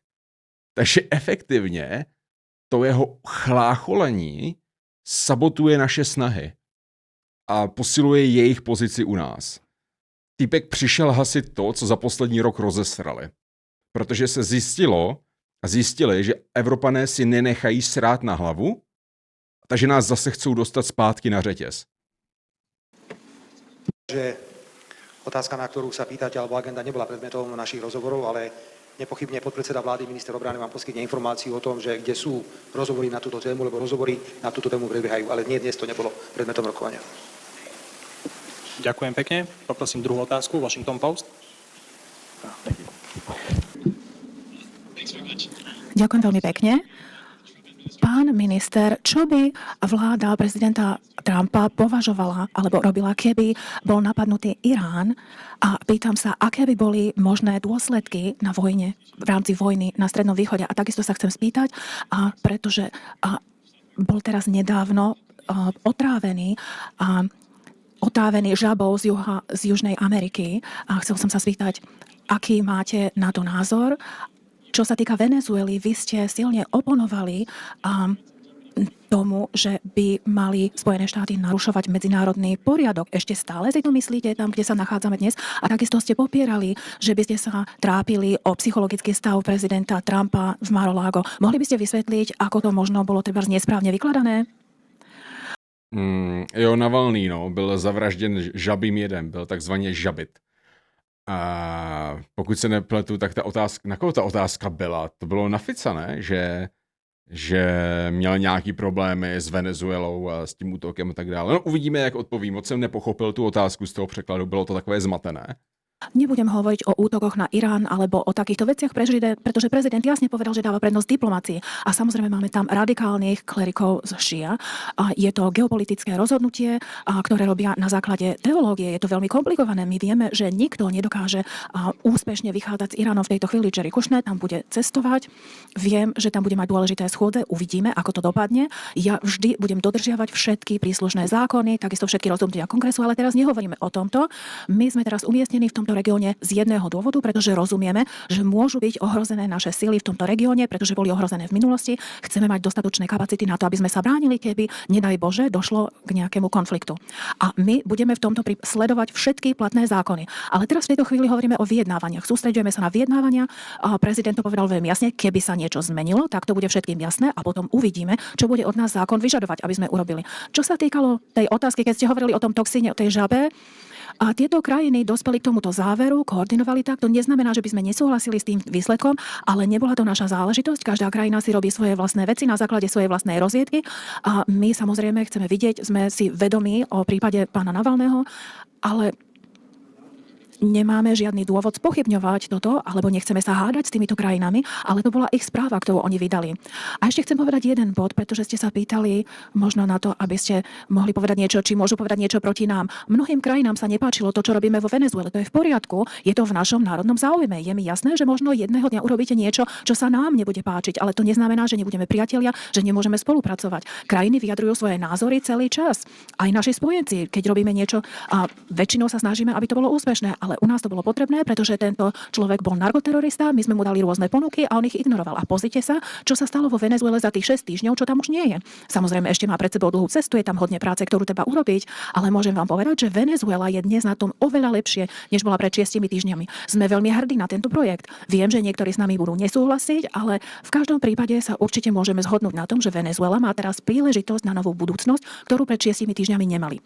Takže efektivně to jeho chlácholení sabotuje naše snahy a posiluje jejich pozici u nás. Týpek přišel hasit to, co za poslední rok rozesrali. Protože se zjistili, že Evropané si nenechají srát na hlavu, takže nás zase chcou dostat zpátky na řetěz. Že otázka, na ktorú sa pýtate, alebo agenda nebola predmetom našich rozhovorov, ale nepochybne podpredseda vlády, minister obrany vám poskytne informáciu o tom, že kde sú rozhovory na túto tému, lebo rozhovory na túto tému prebiehajú, ale nie, dnes to nebolo predmetom rokovania. Ďakujem pekne. Poprosím druhú otázku. Washington Post. Ďakujem veľmi pekne. Pán minister, čo by vláda prezidenta Trumpa považovala alebo robila, keby bol napadnutý Irán? A pýtam sa, aké by boli možné dôsledky na vojne, v rámci vojny na Strednom východe. A takisto sa chcem spýtať, pretože bol teraz nedávno otrávený žabou z Južnej Ameriky. A chcel som sa spýtať, aký máte na to názor? Čo sa týka Venezuely, vy ste silne oponovali tomu, že by mali Spojené štáty narušovať medzinárodný poriadok. Ešte stále si to myslíte tam, kde sa nachádzame dnes? A takisto ste popierali, že by ste sa trápili o psychologický stav prezidenta Trumpa v Mar-a-Lago. Mohli by ste vysvetliť, ako to možno bolo treba nesprávne vykladané? Jo, Navalný, byl zavražděn žabým jedem, byl takzvaně žabit. A pokud se nepletu, tak ta otázka, na koho ta otázka byla? To bylo na Fica, ne? Že měl nějaký problémy s Venezuelou a s tím útokem a tak dále. No uvidíme, jak odpovím. Moc jsem nepochopil tu otázku z toho překladu, bylo to takové zmatené. Nebudem hovoriť o útokoch na Irán alebo o takýchto veciach, pretože prezident jasne povedal, že dáva prednosť diplomácii. A samozrejme máme tam radikálnych klerikov z šia. A je to geopolitické rozhodnutie, ktoré robia na základe teológie. Je to veľmi komplikované. My vieme, že nikto nedokáže úspešne vychádzať z Iránu v tejto chvíli. Jerry Kushner tam bude cestovať. Viem, že tam bude mať dôležité schôdze. Uvidíme, ako to dopadne. Ja vždy budem dodržiavať všetky príslušné zákony, takisto všetky rozhodnutia kongresu, ale teraz nehovoríme o tomto. My sme teraz umiestnení v tomto regióne z jedného dôvodu, pretože rozumieme, že môžu byť ohrozené naše sily v tomto regióne, pretože boli ohrozené v minulosti. Chceme mať dostatočné kapacity na to, aby sme sa bránili, keby, nedaj Bože, došlo k nejakému konfliktu. A my budeme v tomto sledovať všetky platné zákony. Ale teraz v tejto chvíli hovoríme o vyjednávaniach. Sústreďujeme sa na vyjednávania. Prezident to povedal veľmi jasne, keby sa niečo zmenilo, tak to bude všetkým jasné a potom uvidíme, čo bude od nás zákon vyžadovať, aby sme urobili. Čo sa týkalo tej otázky, keď ste hovorili o tom toxíne, o tej žabe, A tieto krajiny dospeli k tomuto záveru, koordinovali tak. To neznamená, že by sme nesúhlasili s tým výsledkom, ale nebola to naša záležitosť. Každá krajina si robí svoje vlastné veci na základe svojej vlastnej rozviedky a my samozrejme chceme vidieť, sme si vedomí o prípade pána Navalného, ale nemáme žiadny dôvod spochybňovať toto, alebo nechceme sa hádať s týmito krajinami, ale to bola ich správa, ktorú oni vydali. A ešte chcem povedať jeden bod, pretože ste sa pýtali možno na to, aby ste mohli povedať niečo, či môžu povedať niečo proti nám. Mnohým krajinám sa nepáčilo to, čo robíme vo Venezuele. To je v poriadku, je to v našom národnom záujme. Je mi jasné, že možno jedného dňa urobíte niečo, čo sa nám nebude páčiť, ale to neznamená, že nebudeme priatelia, že nemôžeme spolupracovať. Krajiny vyjadrujú svoje názory celý čas. Aj naši spojenci, keď robíme niečo a väčšinou sa snažíme, aby to bolo úspešné. Ale u nás to bolo potrebné, pretože tento človek bol narkoterorista, my sme mu dali rôzne ponuky a on ich ignoroval. A pozrite sa, čo sa stalo vo Venezuele za tých 6 týždňov, čo tam už nie je. Samozrejme, ešte má pred sebou dlhú cestu, je tam hodne práce, ktorú treba urobiť, ale môžem vám povedať, že Venezuela je dnes na tom oveľa lepšie, než bola pred 6 týždňami. Sme veľmi hrdí na tento projekt. Viem, že niektorí s nami budú nesúhlasiť, ale v každom prípade sa určite môžeme zhodnúť na tom, že Venezuela má teraz príležitosť na novú budúcnosť, ktorú pred 6 týždňami nemali.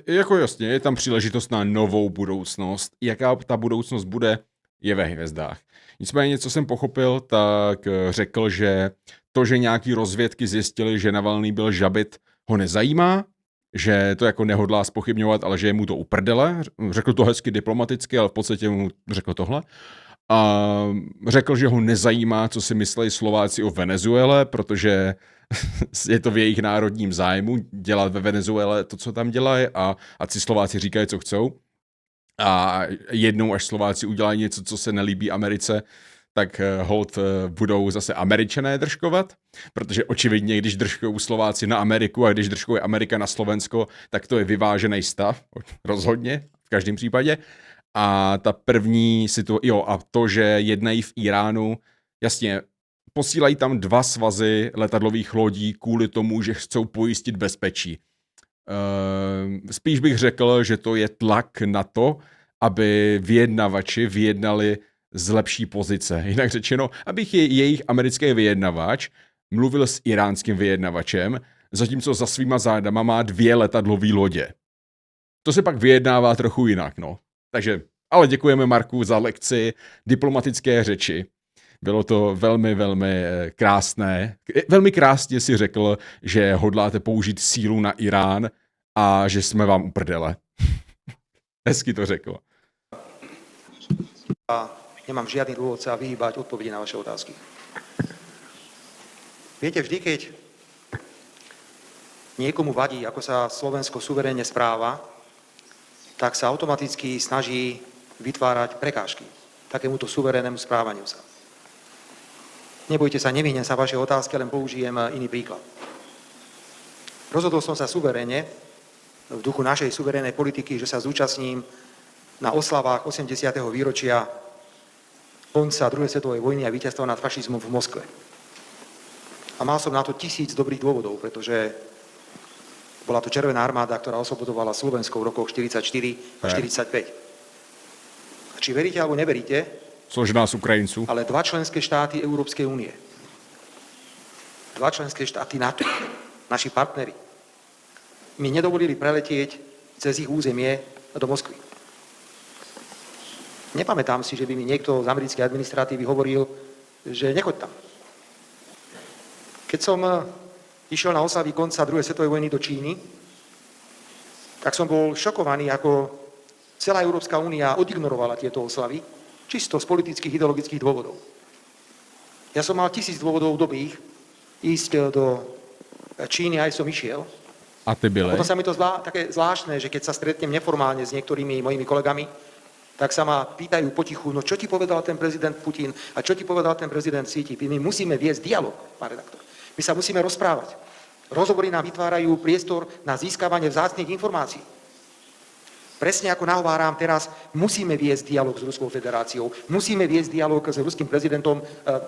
Jako jasně, je tam příležitost na novou budoucnost. Jaká ta budoucnost bude, je ve hvězdách. Nicméně, co jsem pochopil, tak řekl, že to, že nějaký rozvědky zjistili, že Navalný byl žabit, ho nezajímá, že to jako nehodlá zpochybňovat, ale že je mu to uprdele. Řekl to hezky diplomaticky, ale v podstatě mu řekl tohle. A řekl, že ho nezajímá, co si myslí Slováci o Venezuele, protože je to v jejich národním zájmu dělat ve Venezuele to, co tam dělají a si Slováci říkají, co chcou. A jednou, až Slováci udělají něco, co se nelíbí Americe, tak hold budou zase Američané držkovat, protože očividně, když držkují Slováci na Ameriku a když držkuje Amerika na Slovensko, tak to je vyvážený stav, rozhodně, v každém případě. A ta první situace, a to, že jednají v Iránu, jasně, posílají tam 2 svazy letadlových lodí kvůli tomu, že chcou pojistit bezpečí. Spíš bych řekl, že to je tlak na to, aby vyjednavači vyjednali z lepší pozice. Jinak řečeno, abych jejich americký vyjednavač mluvil s iránským vyjednavačem, zatímco za svýma zádama má 2 letadlové lodě. To se pak vyjednává trochu jinak, no. Takže, ale děkujeme Marku za lekci diplomatické řeči. Bylo to velmi, velmi krásné. Velmi krásně si řekl, že hodláte použít sílu na Irán a že jsme vám uprdele. Hezky to řekl. A nemám žiadny dôvod sa vyhýbať odpovedi na vaše otázky. Viete, vždy, keď niekomu vadí, ako sa Slovensko suverénne správa, tak sa automaticky snaží vytvárať prekážky takémuto suverénnemu správaniu sa. Nebojte sa, nevyhnem sa vaše otázky, len použijem iný príklad. Rozhodol som sa suverénne, v duchu našej suverénnej politiky, že sa zúčastním na oslavách 80. výročia konca druhej svetovej vojny a víťazstva nad fašizmom v Moskve. A mal som na to 1000 dobrých dôvodov, pretože bola to Červená armáda, ktorá oslobodovala Slovensko v rokoch 44 a 45. A či veríte alebo neveríte, Složená z Ukrajinců. ale 2 členské štáty Európskej únie, 2 členské štáty NATO, naši partneri, mi nedovolili preletieť cez ich územie do Moskvy. Nepamätám si, že by mi niekto z americkej administratívy hovoril, že nechoď tam. Keď som išiel na oslavy konca druhej svetovej vojny do Číny, tak som bol šokovaný, ako celá Európska únia odignorovala tieto oslavy, čisto z politických, ideologických dôvodov. Ja som mal 1000 dôvodov dobrých ísť do Číny, aj som išiel. A ty byli? Potom sa mi to také zvláštne, že keď sa stretnem neformálne s niektorými mojimi kolegami, tak sa ma pýtajú potichu, no čo ti povedal ten prezident Putin a čo ti povedal ten prezident Xi Jinping. My musíme viesť dialog, pán redaktor. My sa musíme rozprávať. Rozhovory nám vytvárajú priestor na získavanie vzácnych informácií. Presne ako nahováram teraz, musíme viesť dialog s Ruskou federáciou, musíme viesť dialog s ruským prezidentom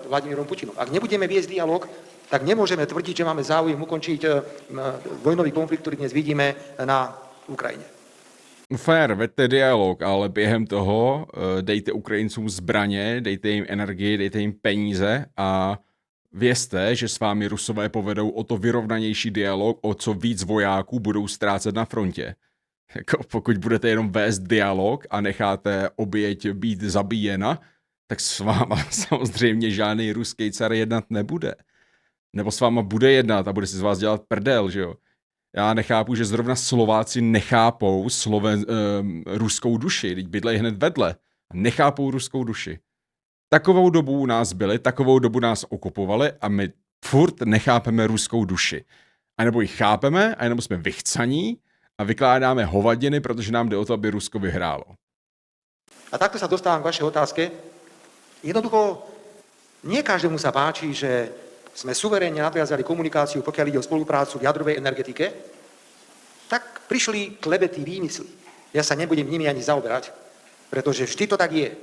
Vladimírom Putinom. Ak nebudeme viesť dialog, tak nemôžeme tvrdiť, že máme záujem ukončiť vojnový konflikt, ktorý dnes vidíme na Ukrajine. Fér, vedte dialog, ale během toho dejte Ukrajincům zbraně, dejte jim energii, dejte jim peníze a vězte, že s vámi Rusové povedou o to vyrovnanější dialog, o co víc vojáků budou ztrácet na frontě. Jako pokud budete jenom vést dialog a necháte oběť být zabíjena, tak s váma samozřejmě žádný ruský car jednat nebude. Nebo s váma bude jednat a bude si z vás dělat prdel, že jo? Já nechápu, že zrovna Slováci nechápou ruskou duši, teď bydlej hned vedle. Nechápou ruskou duši. Takovou dobu u nás byli, takovou dobu nás okupovali a my furt nechápeme ruskou duši. A nebo ji chápeme, a nebo jsme vychcaní a vykládáme hovadiny, protože nám jde o to, aby Rusko vyhrálo. A takto sa dostávam k vašej otázke. Jednoducho, nie každému sa páči, že sme suverénne nadviazali komunikáciu, pokiaľ ide o spoluprácu v jadrovej energetike, tak prišli klebety, výmysly. Ja sa nebudem nimi ani zaoberať, pretože vždy to tak je.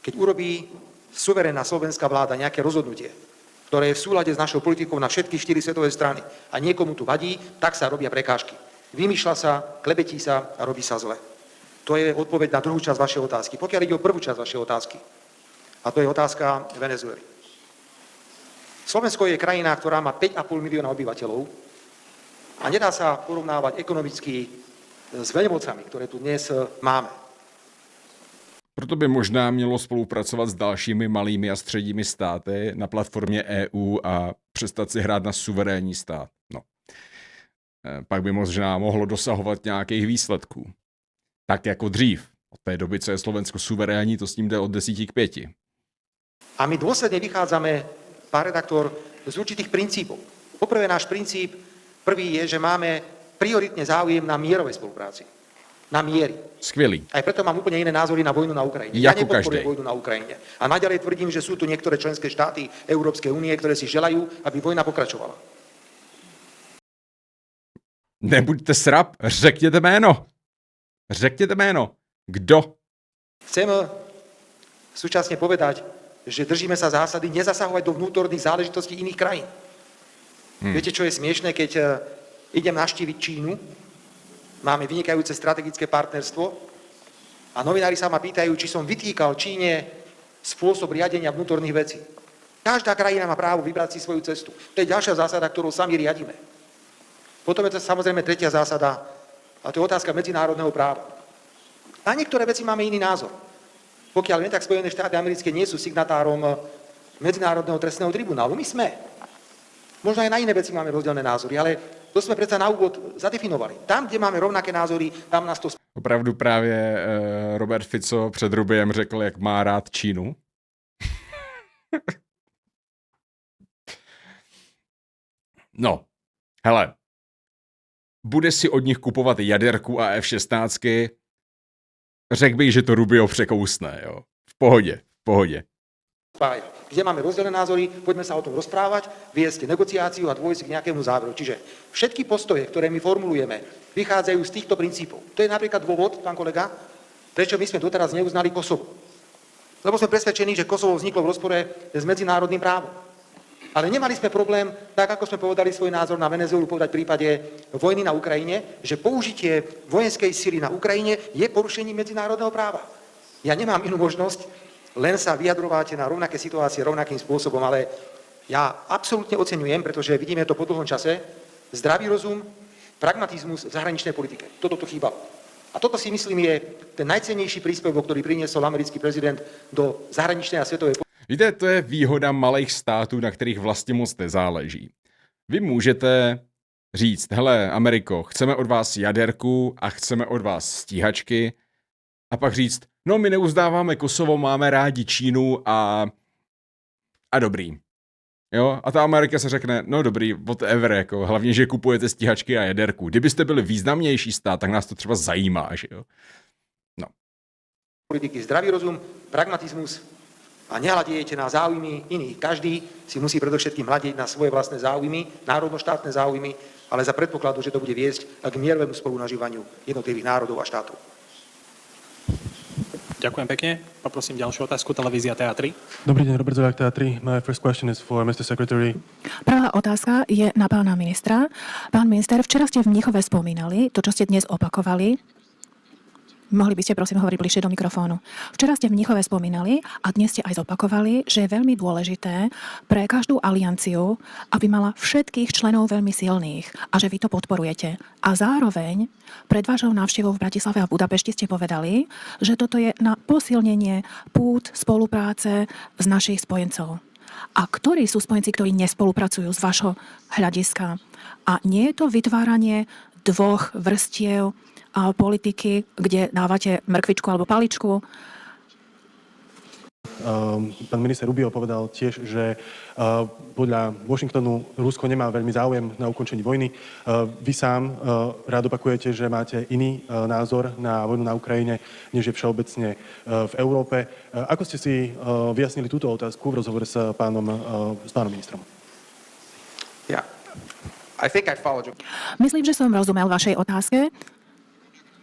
Keď urobí suverénna slovenská vláda nejaké rozhodnutie, ktoré je v súlade s našou politikou na všetky 4 svetové strany a niekomu tu vadí, tak sa robia prekážky. Vymýšľa sa, klebetí sa a robí sa zle. To je odpoveď na druhú časť vašej otázky. Pokiaľ ide o prvú časť vašej otázky, a to je otázka Venezuely. Slovensko je krajina, ktorá má 5,5 milióna obyvateľov a nedá sa porovnávať ekonomicky s veľmocami, ktoré tu dnes máme. Proto by možná mělo spolupracovat s dalšími malými a středními státy na platformě EU a přestat si hrát na suverénní stát. No. Pak by možná mohlo dosahovat nějakých výsledků. Tak jako dřív. Od té doby, co je Slovensko suverénní, to s ním jde od 10 k 5. A my dôsledne vychádzame, pán redaktor, z určitých princípov. Poprvé náš princíp prvý je, že máme prioritne záujem na mierovej spolupráci. Na miery. Skvělý. Aj preto mám úplne iné názory na vojnu na Ukrajine. Ja nepodporujem vojnu na Ukrajine. A naďalej tvrdím, že sú tu niektoré členské štáty Európskej únie, ktoré si želajú, aby vojna pokračovala. Nebuďte srab, řekněte jméno. Řekněte jméno. Kdo? Chcem súčasne povedať, že držíme sa zásady nezasahovať do vnútorných záležitostí iných krajín. Viete, čo je smiešné, keď idem navštíviť Čínu, máme vynikajúce strategické partnerstvo a novinári sa ma pýtajú, či som vytýkal Číne spôsob riadenia vnútorných vecí. Každá krajina má právo vybrať si svoju cestu. To je ďalšia zásada, ktorú sami riadíme. Potom je to samozrejme tretia zásada, a to je otázka medzinárodného práva. Na niektoré veci máme iný názor. Pokiaľ viem, tak Spojené štáty americké nie sú signatárom Medzinárodného trestného tribunálu. My sme. Možno aj na iné veci máme rozdielne názory, ale to sme predsa na úvod zadefinovali. Tam, kde máme rovnaké názory, tam nás to... Opravdu právě Robert Fico před Rubiem řekl, jak má rád Čínu. No, hele, bude si od nich kupovat jaderku a F-16, řekl bych, že to Rubio překousne, jo. V pohodě. Kde máme rozdielne názory, poďme sa o tom rozprávať, viesť negociáciu a dôjsť k nejakému záveru. Čiže všetky postoje, ktoré my formulujeme, vychádzajú z týchto princípov. To je napríklad dôvod, pán kolega, prečo my sme doteraz neuznali Kosovo. Lebo sme presvedčení, že Kosovo vzniklo v rozpore s medzinárodným právom. Ale nemali sme problém, tak ako sme povedali svoj názor na Venezuelu, povedať v prípade vojny na Ukrajine, že použitie vojenskej sily na Ukrajine je porušením medzinárodného práva. Ja nemám inú možnosť, len sa vyjadrovate na rovnaké situácie rovnakým spôsobom, ale ja absolútne oceňujem, pretože vidíme to po dlhom čase, zdravý rozum, pragmatizmus v zahraničnej politike. Toto tu chýbalo. A toto si myslím je ten najcennejší príspevok, ktorý priniesol americký prezident do zahraničnej a svetovej politiky. Víte, to je výhoda malých států, na kterých vlastně moc nezáleží. Vy můžete říct, hele, Ameriko, chceme od vás jaderku a chceme od vás stíhačky a pak říct, no my neuzdáváme Kosovo, máme rádi Čínu a dobrý. Jo, a ta Amerika se řekne, no dobrý, whatever, jako, hlavně, že kupujete stíhačky a jaderku. Kdybyste byli významnější stát, tak nás to třeba zajímá, že jo. No. Politiky zdravý rozum, pragmatizmus a nehľadejte na záujmy iných. Každý si musí predovšetkým hľadiť na svoje vlastné záujmy, národnoštátne záujmy, ale za predpokladu, že to bude viesť k mierovému spolunažívaniu jednotlivých národov a štátov. Ďakujem pekne. Poprosím ďalšiu otázku. Televízia Teatry. Dobrý deň, Robert Zoliak, Teatry. My first question is for Mr. Secretary. Prvá otázka je na pána ministra. Pán minister, včera ste v Mníchove spomínali, to, čo ste dnes opakovali, Mohli by ste prosím hovoriť bližšie do mikrofónu. Včera ste v Mníchove spomínali a dnes ste aj zopakovali, že je veľmi dôležité pre každú alianciu, aby mala všetkých členov veľmi silných a že vy to podporujete. A zároveň pred vašou návštevou v Bratislave a v Budapešti ste povedali, že toto je na posilnenie pút spolupráce s našich spojencov. A ktorí sú spojenci, ktorí nespolupracujú z vašho hľadiska? A nie je to vytváranie dvoch vrstiev politiky, kde dávate mrkvičku alebo paličku? Pán minister Rubio povedal tiež, že podľa Washingtonu Rusko nemá veľmi záujem na ukončení vojny. Vy sám rád opakujete, že máte iný názor na vojnu na Ukrajine, než je všeobecne v Európe. Ako ste si vyjasnili túto otázku v rozhovore s pánom ministrom? Yeah. I think I followed you. Myslím, že som rozumel vašej otázke.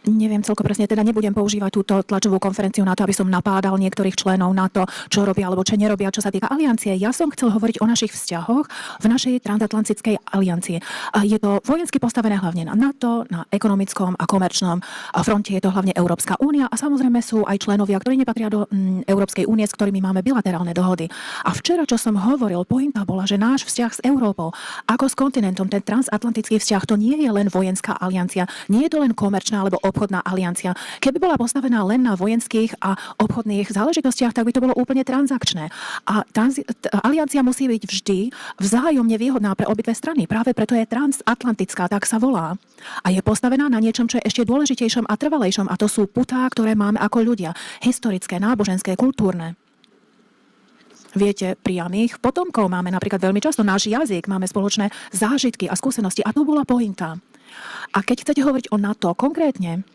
Neviem celkom presne, teda nebudem používať túto tlačovú konferenciu na to, aby som napádal niektorých členov na to, čo robia alebo čo nerobia, čo sa týka aliancie. Ja som chcel hovoriť o našich vzťahoch v našej transatlantickej aliancii. Je to vojensky postavené hlavne na NATO, na ekonomickom a komerčnom fronte je to hlavne Európska únia a samozrejme sú aj členovia, ktorí nepatria do Európskej únie, s ktorými máme bilaterálne dohody. A včera, čo som hovoril, pointa bola, že náš vzťah s Európou ako s kontinentom, ten transatlantický vzťah, to nie je len vojenská aliancia, nie je to len komerčná alebo obchodná aliancia. Keby bola postavená len na vojenských a obchodných záležitostiach, tak by to bolo úplne transakčné. A aliancia musí byť vždy vzájomne výhodná pre obidve strany. Práve preto je transatlantická, tak sa volá. A je postavená na niečom, čo je ešte dôležitejšom a trvalejšom. A to sú putá, ktoré máme ako ľudia. Historické, náboženské, kultúrne. Viete, priamých potomkov máme napríklad veľmi často náš jazyk, máme spoločné zážitky a skúsenosti. A to bola pointa. A keď chcete hovoriť o NATO konkrétne,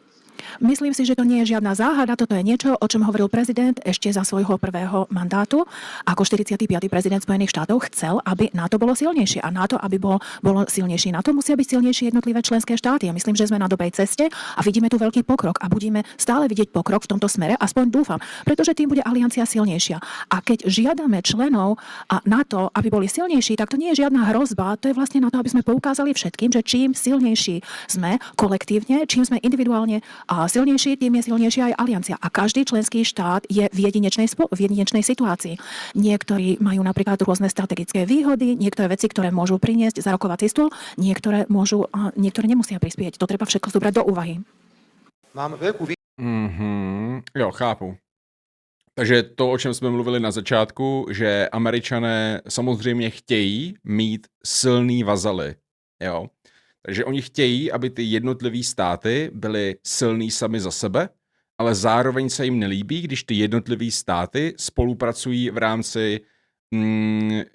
myslím si, že to nie je žiadna záhada, toto je niečo, o čom hovoril prezident ešte za svojho prvého mandátu. Ako 45. prezident Spojených štátov chcel, aby NATO bolo silnejšie. A NATO, aby bolo silnejšie NATO, musia byť silnejšie jednotlivé členské štáty. A myslím, že sme na dobrej ceste a vidíme tu veľký pokrok. A budeme stále vidieť pokrok v tomto smere, aspoň dúfam, pretože tým bude aliancia silnejšia. A keď žiadame členov NATO, aby boli silnejší, tak to nie je žiadna hrozba, to je vlastne na to, aby sme poukázali všetkým, že čím silnejší sme kolektívne, čím sme individuálne a silnejší, tým je silnejšia aj aliancia. A každý členský štát je v jedinečnej situácii. Niektorí majú napríklad rôzne strategické výhody, niektoré veci, ktoré môžu priniesť za rokovací stôl, niektoré nemusia prispieť. To treba všetko zobrať do úvahy. Mám veľkú Jo, chápu. Takže to, o čem jsme mluvili na začátku, že Američané samozřejmě chtějí mít silný vazaly. Jo. Takže oni chtějí, aby ty jednotlivé státy byly silný sami za sebe, ale zároveň se jim nelíbí, když ty jednotlivé státy spolupracují v rámci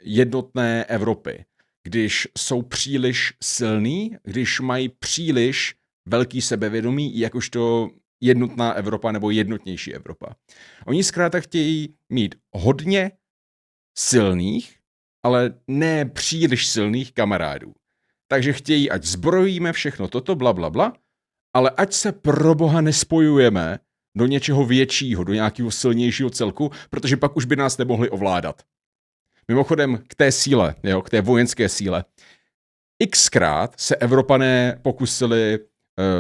jednotné Evropy. Když jsou příliš silný, když mají příliš velký sebevědomí, jakožto jednotná Evropa nebo jednotnější Evropa. Oni zkrátka chtějí mít hodně silných, ale ne příliš silných kamarádů. Takže chtějí, ať zbrojíme všechno toto, blablabla, ale ať se pro boha nespojujeme do něčeho většího, do nějakého silnějšího celku, protože pak už by nás nemohli ovládat. Mimochodem k té síle, jo, k té vojenské síle. Xkrát se Evropané pokusili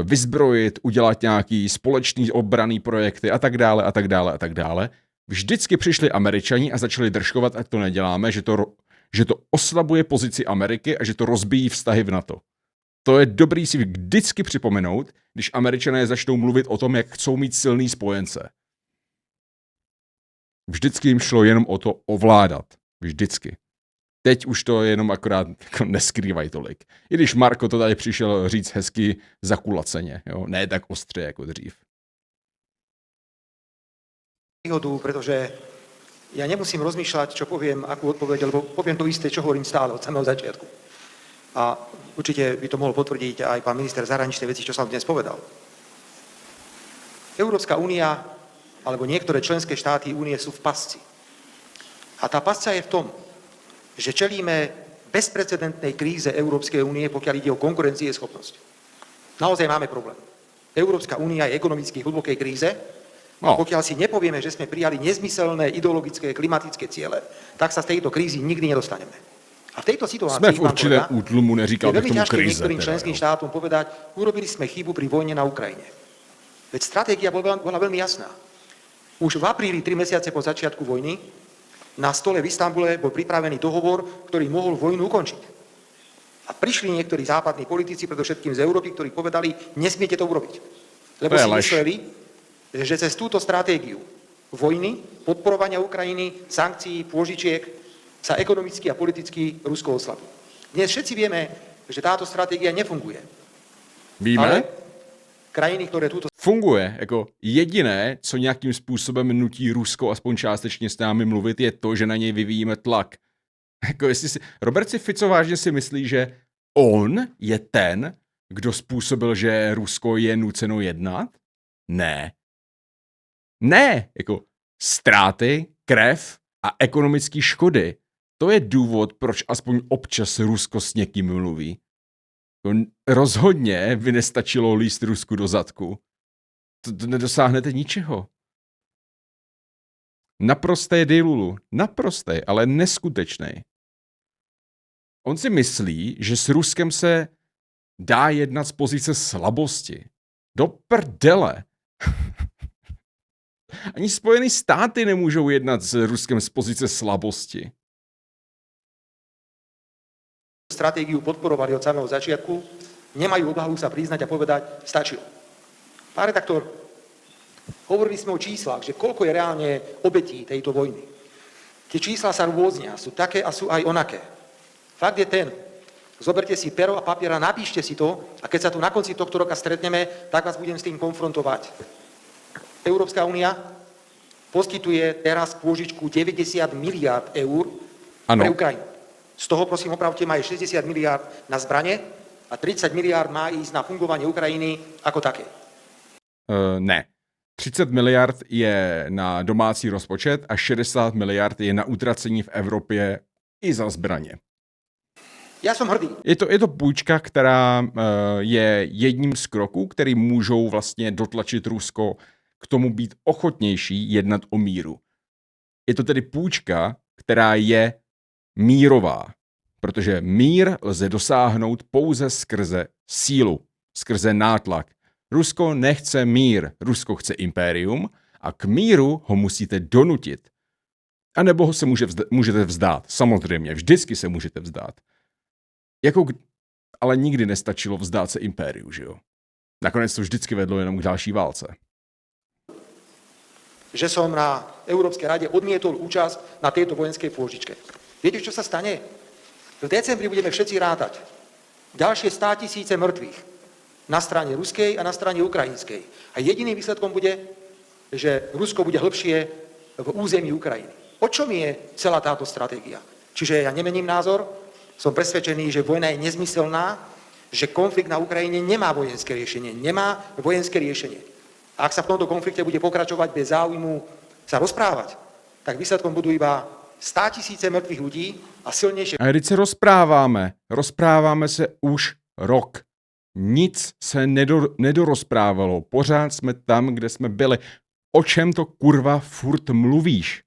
vyzbrojit, udělat nějaký společný obranný projekty a tak dále, a tak dále, a tak dále. Vždycky přišli Američani a začali držkovat, ať to neděláme, že to oslabuje pozici Ameriky a že to rozbíjí vztahy v NATO. To je dobrý si vždycky připomenout, když Američané začnou mluvit o tom, jak chcou mít silný spojence. Vždycky jim šlo jenom o to ovládat. Vždycky. Teď už to jenom akorát jako neskrývají tolik. I když Marko to tady přišel říct hezky zakulaceně, jo? Ne tak ostře jako dřív. výhodu, pretože ja nemusím rozmýšľať, čo poviem, akú odpoveď, lebo poviem to isté, čo hovorím stále od samého začiatku. A určite by to mohol potvrdiť aj pán minister zahraničnej veci, čo som dnes povedal. Európska únia, alebo niektoré členské štáty únie sú v pasci. A tá pasca je v tom, že čelíme bezprecedentnej kríze Európskej únie, pokiaľ ide o konkurencieschopnosť. Naozaj máme problém. Európska únia je ekonomicky v hlbokej kríze. A pokiaľ si nepovieme, že sme prijali nezmyselné ideologické klimatické ciele, tak sa z tejto krízy nikdy nedostaneme. A v tejto situácii, sme v určitém útlumu, neříkal bych tomu krize. Niektorým členským štátom povedať, urobili sme chybu pri vojne na Ukrajine. Veď stratégia bola veľmi jasná. Už v apríli, 3 mesiace po začiatku vojny, na stole v Istanbule bol pripravený dohovor, ktorý mohol vojnu ukončiť. A prišli niektorí západní politici, predovšetkým z Európy, ktorí povedali, nesmiete to urobiť. Lebo si mysleli, že cez túto stratégiu vojny, podporovania Ukrajiny, sankcií, pôžičiek sa ekonomicky a politicky Rusko oslabí. Dnes všetci vieme, že táto stratégia nefunguje. Víme? Ale krajiny, ktoré túto Funguje. Jako jediné, co nějakým způsobem nutí Rusko aspoň částečně s námi mluvit, je to, že na něj vyvíjíme tlak. Jako Robert Fico vážně si myslí, že on je ten, kdo způsobil, že Rusko je nuceno jednat? Ne. Ne. Jako ztráty, krev a ekonomické škody. To je důvod, proč aspoň občas Rusko s někým mluví. Rozhodně by nestačilo líst Rusku do zadku. To nedosáhnete ničeho. Naprostý dejlulu. Naprostý, ale neskutečný. On si myslí, že s Ruskem se dá jednat z pozice slabosti. Do prdele. Ani Spojené státy nemůžou jednat s Ruskem z pozice slabosti. stratégiu podporovali od samého začiatku, nemajú odvahu sa priznať a povedať, stačilo. Pán redaktor, hovorili sme o číslach, že koľko je reálne obetí tejto vojny. Tie čísla sa rôznia, sú také a sú aj onaké. Fakt je ten, zoberte si pero a papier a napíšte si to a keď sa tu na konci tohto roka stretneme, tak vás budem s tým konfrontovať. Európska únia poskytuje teraz pôžičku 90 miliárd eur pre Ukrajinu. Z toho, prosím, opravte, má 60 miliárd na zbrane a 30 miliárd má ísť na fungovanie Ukrajiny ako také. Ne. 30 miliard je na domácí rozpočet a 60 miliard je na utracení v Evropě i za zbraně. Já jsem hrdý. Je to půjčka, která je jedním z kroků, který můžou vlastně dotlačit Rusko k tomu být ochotnější jednat o míru. Je to tedy půjčka, která je mírová, protože mír lze dosáhnout pouze skrze sílu, skrze nátlak. Rusko nechce mír, Rusko chce impérium a k míru ho musíte donutit. A nebo ho se můžete vzdát. Samozřejmě, vždycky se můžete vzdát. Ale nikdy nestačilo vzdát se impériu, že jo? Nakonec to vždycky vedlo jenom k další válce. Že som na Európskej rade odmietol účasť na tejto vojenskej pôžičke. Viete, čo sa stane? V decembri budeme všetci rátať. Ďalšie 100 000 mŕtvych na strane ruskej a na strane ukrajinskej. A jediným výsledkom bude, že Rusko bude hlbšie v území Ukrajiny. O čom je celá táto stratégia? Čiže ja nemením názor, som presvedčený, že vojna je nezmyselná, že konflikt na Ukrajine nemá vojenské riešenie. Nemá vojenské riešenie. A ak sa v tomto konflikte bude pokračovať bez záujmu sa rozprávať, tak výsledkom budú iba 100 000 mŕtvych ľudí a silnejšie... A když se rozpráváme se už rok. Nic se nedorozprávalo. Pořád jsme tam, kde jsme byli. O čem to kurva furt mluvíš?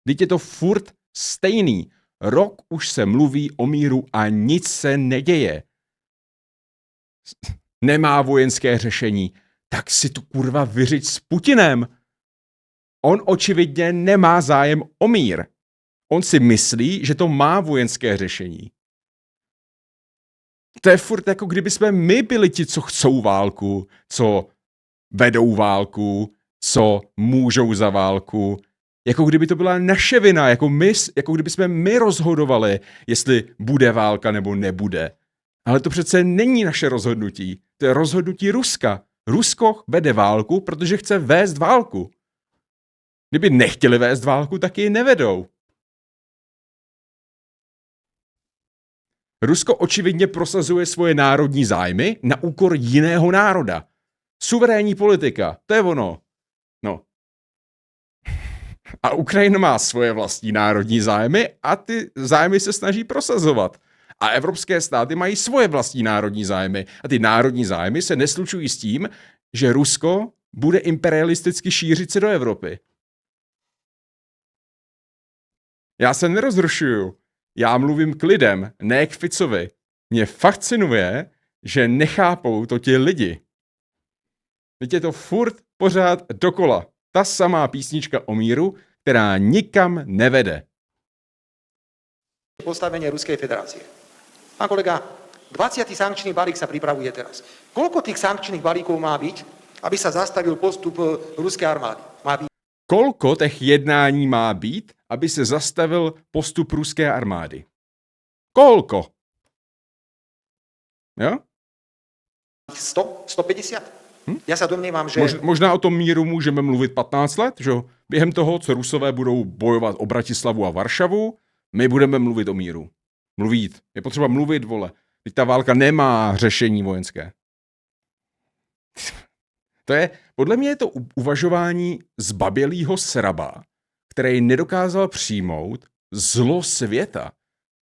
Vždyť je to furt stejný. Rok už se mluví o míru a nic se neděje. Nemá vojenské řešení. Tak si tu kurva vyřiď s Putinem. On očividně nemá zájem o mír. On si myslí, že to má vojenské řešení. To je furt jako kdyby jsme my byli ti, co chcou válku, co vedou válku, co můžou za válku. Jako kdyby to byla naše vina, jako kdyby jsme my rozhodovali, jestli bude válka nebo nebude. Ale to přece není naše rozhodnutí. To je rozhodnutí Ruska. Rusko vede válku, protože chce vést válku. Kdyby nechtěli vést válku, tak ji nevedou. Rusko očividně prosazuje svoje národní zájmy na úkor jiného národa. Suverénní politika, to je ono. No. A Ukrajina má svoje vlastní národní zájmy a ty zájmy se snaží prosazovat. A evropské státy mají svoje vlastní národní zájmy. A ty národní zájmy se neslučují s tím, že Rusko bude imperialisticky šířit se do Evropy. Já se nerozrušuju. Já mluvím k lidem, ne k Ficovi. Mě fascinuje, že nechápou to ti lidi. Teď je to furt pořád dokola. Ta samá písnička o míru, která nikam nevede. Postavenie Ruskej federácie. Pán kolega, 20. sankčný balík sa pripravuje teraz. Koľko tých sankčných balíkov má byť, aby sa zastavil postup ruskej armády? Má byť Kolko těch jednání má být, aby se zastavil postup ruské armády? Kolko? Jo? 100? 150? Ja sa domnievam, že... Možná o tom míru můžeme mluvit 15 let, že jo? Během toho, co Rusové budou bojovat o Bratislavu a Varšavu, my budeme mluvit o míru. Mluvit. Je potřeba mluvit, vole. Teď ta válka nemá řešení vojenské. Podle mě je to uvažování zbabělýho sraba, který nedokázal přijmout zlo světa,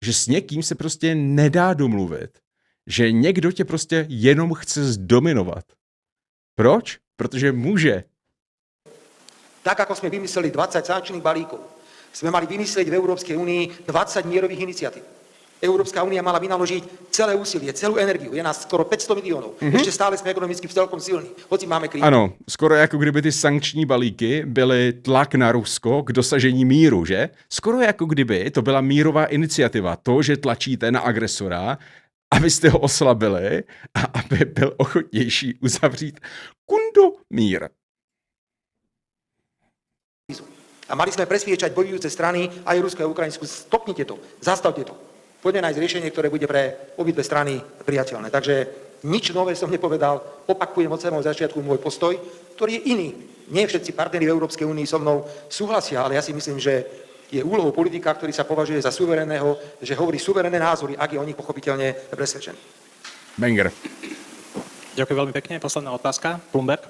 že s někým se prostě nedá domluvit, že někdo tě prostě jenom chce zdominovat. Proč? Protože může. Tak, ako sme vymysleli 20 sankčných balíkov, sme mali vymyslieť v Európskej únii 20 mierových iniciatív. Európska únia mala vynaložiť celé úsilie, celú energiu. Je nás skoro 500 miliónov. Ešte stále sme ekonomicky celkom silní, hoci máme krízu. Ano, skoro jako kdyby ty sankční balíky byly tlak na Rusko k dosažení míru, že? Skoro jako kdyby to byla mírová iniciativa. To, že tlačíte na agresora, abyste ho oslabili a aby byl ochotnější uzavřít mír. A mali sme presviečať bojujúce strany, aj Rusko a Ukrajinsku, stopnite to, zastavte to. Poďme nájsť riešenie, ktoré bude pre obidve strany priateľné. Takže nič nové som nepovedal, opakujem od samého začiatku môj postoj, ktorý je iný. Nie všetci partneri v Európskej únii so mnou súhlasia, ale ja si myslím, že je úlohou politika, ktorý sa považuje za suverénneho, že hovorí suverénne názory, ak je o nich pochopiteľne presvedčený. Banger. Ďakujem veľmi pekne. Posledná otázka. Bloomberg.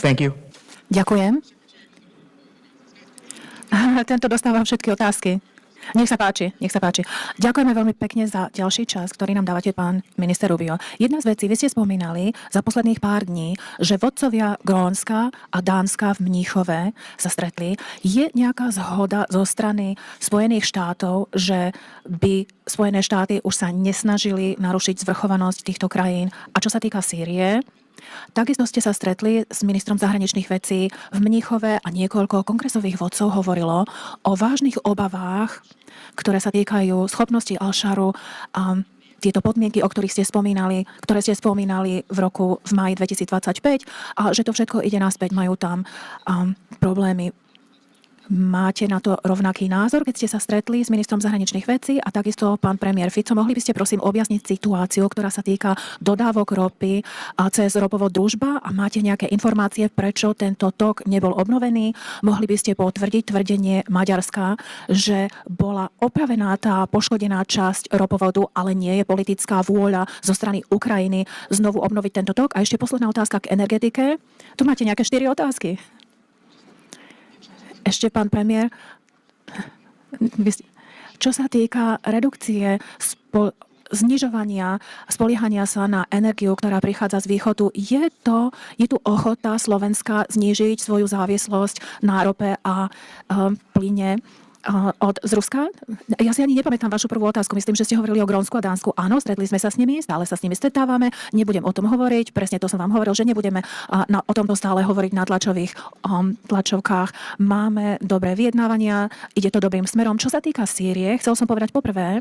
Thank you. Ďakujem. Tento dostáva všetky otázky. Nech sa páči. Ďakujeme veľmi pekne za ďalší čas, ktorý nám dávate, pán minister Rubio. Jedna z vecí, vy ste spomínali za posledných pár dní, že vodcovia Grónska a Dánska v Mníchove sa stretli. Je nejaká zhoda zo strany Spojených štátov, že by Spojené štáty už sa nesnažili narušiť zvrchovanosť týchto krajín? A čo sa týka Sýrie, takisto ste sa stretli s ministrom zahraničných vecí v Mníchove a niekoľko kongresových vodcov hovorilo o vážnych obavách, ktoré sa týkajú schopnosti Al-Sharu a tieto podmienky, o ktorých ste spomínali, ktoré ste spomínali v máji 2025 a že to všetko ide naspäť, majú tam problémy. Máte na to rovnaký názor, keď ste sa stretli s ministrom zahraničných vecí a takisto pán premiér Fico? Mohli by ste prosím objasniť situáciu, ktorá sa týka dodávok ropy a cez ropovod Družba a máte nejaké informácie, prečo tento tok nebol obnovený? Mohli by ste potvrdiť tvrdenie Maďarska, že bola opravená tá poškodená časť ropovodu, ale nie je politická vôľa zo strany Ukrajiny znovu obnoviť tento tok? A ešte posledná otázka k energetike. Tu máte nejaké 4 otázky. Ešte, pán premiér, čo sa týka redukcie znižovania, spoliehania sa na energiu, ktorá prichádza z východu, je tu ochota Slovenska znížiť svoju závislosť na rope a plyne z Ruska? Ja si ani nepamätám vašu prvú otázku. Myslím, že ste hovorili o Grónsku a Dánsku. Áno, stretli sme sa s nimi, stále sa s nimi stretávame. Nebudem o tom hovoriť. Presne to som vám hovoril, že nebudeme o tomto stále hovoriť na tlačovkách. Máme dobré vyjednávania, ide to dobrým smerom. Čo sa týka Sýrie, chcel som povedať poprvé,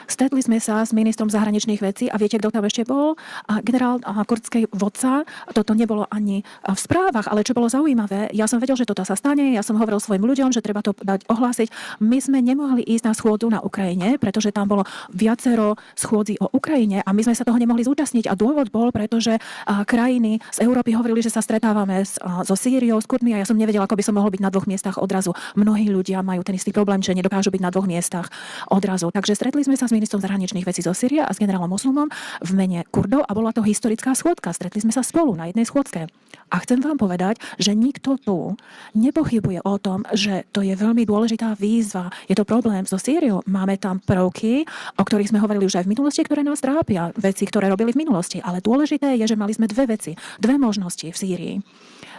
stretli sme sa s ministrom zahraničných vecí a viete, kto tam ešte bol? Generál kurdskej vodca. Toto nebolo ani v správach, ale čo bolo zaujímavé, ja som vedel, že toto sa stane, ja som hovoril svojim ľuďom, že treba to dať ohlásiť. My sme nemohli ísť na schôdzu na Ukrajine, pretože tam bolo viacero schôdzí o Ukrajine a my sme sa toho nemohli zúčastniť. A dôvod bol, pretože krajiny z Európy hovorili, že sa stretávame so Sýriou, s Kurdmi a ja som nevedela, ako by som mohol byť na 2 miestach odrazu. Mnohí ľudia majú ten istý problém, že nedokážu byť na 2 miestach odrazu. Takže stretli sme sa s ministrom zahraničných vecí zo Sýrie a s generálom Moslumom v mene Kurdov a bola to historická schôdka. Stretli sme sa spolu na jednej schôdke. A chcem vám povedať, že nikto tu nepochybuje o tom, že to je veľmi dôležitá výzva. Je to problém so Sýriou. Máme tam prvky, o ktorých sme hovorili už aj v minulosti, ktoré nás trápia. Veci, ktoré robili v minulosti. Ale dôležité je, že mali sme 2 veci, 2 možnosti v Sýrii.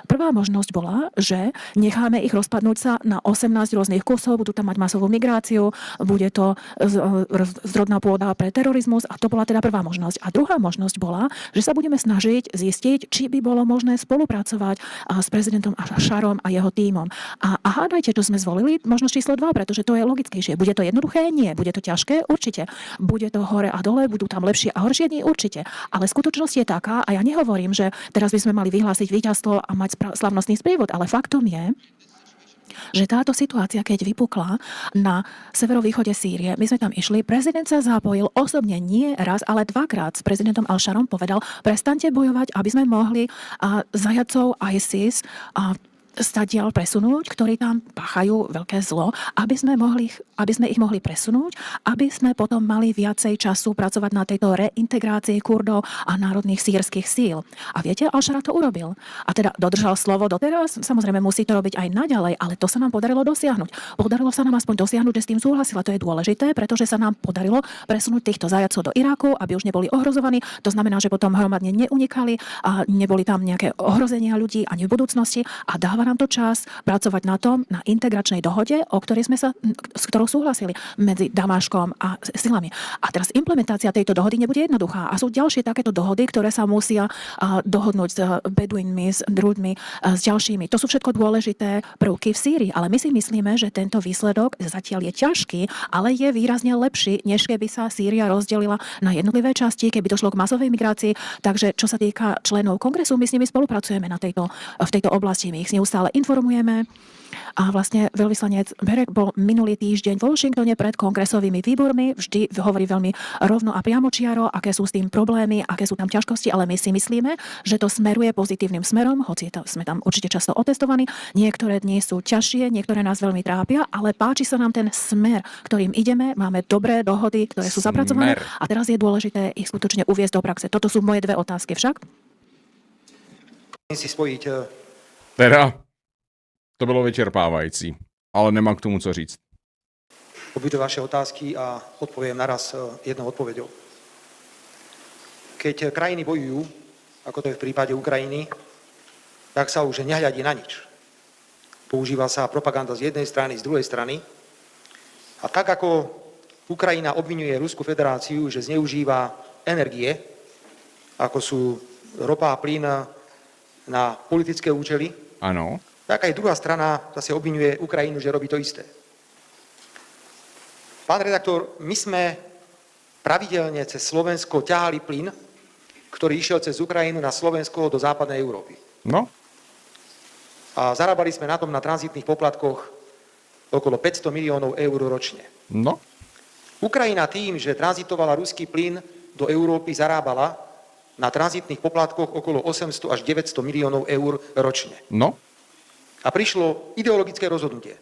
Prvá možnosť bola, že necháme ich rozpadnúť sa na 18 rôznych kusov, budú tam mať masovú migráciu, bude to zdrodná pôda pre terorizmus a to bola teda prvá možnosť. A druhá možnosť bola, že sa budeme snažiť zistiť, či by bolo možné spolupracovať s prezidentom Basharom a jeho tímom. A hádajte, čo sme zvolili? Možnosť číslo 2, pretože to je logickejšie. Bude to jednoduché? Nie. Bude to ťažké? Určite. Bude to hore a dole? Budú tam lepšie a horšie dni? Určite. Ale skutočnosť je taká, a ja nehovorím, že teraz by sme mali vyhlásiť víťazstvo a mať slavnostný sprievod, ale faktom je, že táto situácia, keď vypukla na severovýchode Sýrie, my sme tam išli, prezident sa zapojil osobne nie raz, ale dvakrát s prezidentom Al-Sharom povedal, prestaňte bojovať, aby sme mohli zajatcov ISIS stadiaľ presunúť, ktorí tam páchajú veľké zlo, aby sme ich mohli presunúť, aby sme potom mali viacej času pracovať na tejto reintegrácii Kurdov a národných sýrskych síl. A viete, Al-Shara to urobil. A teda dodržal slovo doteraz, samozrejme musí to robiť aj naďalej, ale to sa nám podarilo dosiahnuť. Podarilo sa nám aspoň dosiahnuť, že s tým súhlasila. To je dôležité, pretože sa nám podarilo presunúť týchto zajatcov do Iraku, aby už neboli ohrozovaní. To znamená, že potom hromadne neunikali a neboli tam nejaké ohrozenia ľudí ani v budúcnosti a dáva nám to čas pracovať na tom, na integračnej dohode, s ktorou súhlasili medzi Damaškom a silami. A teraz implementácia tejto dohody nebude jednoduchá. A sú ďalšie takéto dohody, ktoré sa musia dohodnúť s Beduínmi, s Drúdmi, s ďalšími. To sú všetko dôležité prvky v Sýrii, ale my si myslíme, že tento výsledok zatiaľ je ťažký, ale je výrazne lepší, než keby sa Sýria rozdelila na jednotlivé časti, keby došlo k masovej migrácii. Takže čo sa týka členov kongresu, my s nimi spolupracujeme v tejto oblasti. My ich neustále informujeme. A vlastne veľvyslanec Berek bol minulý týždeň v Washingtone pred kongresovými výbormi. Vždy hovorí veľmi rovno a priamočiaro, aké sú s tým problémy, aké sú tam ťažkosti, ale my si myslíme, že to smeruje pozitívnym smerom, hoci sme tam určite často otestovaní. Niektoré dni sú ťažšie, niektoré nás veľmi trápia, ale páči sa nám ten smer, ktorým ideme. Máme dobré dohody, ktoré sú zapracované a teraz je dôležité ich skutočne uviesť do praxe. Toto sú moje dve otázky však. Si spojiť. Teda, to bylo vyčerpávající, ale nemám k tomu co říct. Obidve vaše otázky a odpoviem naraz jednou odpoveďou. Keď krajiny bojujú, ako to je v prípade Ukrajiny, tak sa už nehľadí na nič. Používa sa propaganda z jednej strany, z druhej strany. A tak ako Ukrajina obvinuje Ruskú federáciu, že zneužíva energie, ako sú ropa a plyn na politické účely, Ano. tak aj druhá strana zase obvinuje Ukrajinu, že robí to isté. Pán redaktor, my sme pravidelne cez Slovensko ťahali plyn, ktorý išiel cez Ukrajinu na Slovensko do západnej Európy. No, A zarábali sme na tom na tranzitných poplatkoch okolo 500 miliónov eur ročne. no, Ukrajina tým, že tranzitovala ruský plyn do Európy, zarábala na tranzitných poplatkoch okolo 800 až 900 miliónov eur ročne. no, A prišlo ideologické rozhodnutie.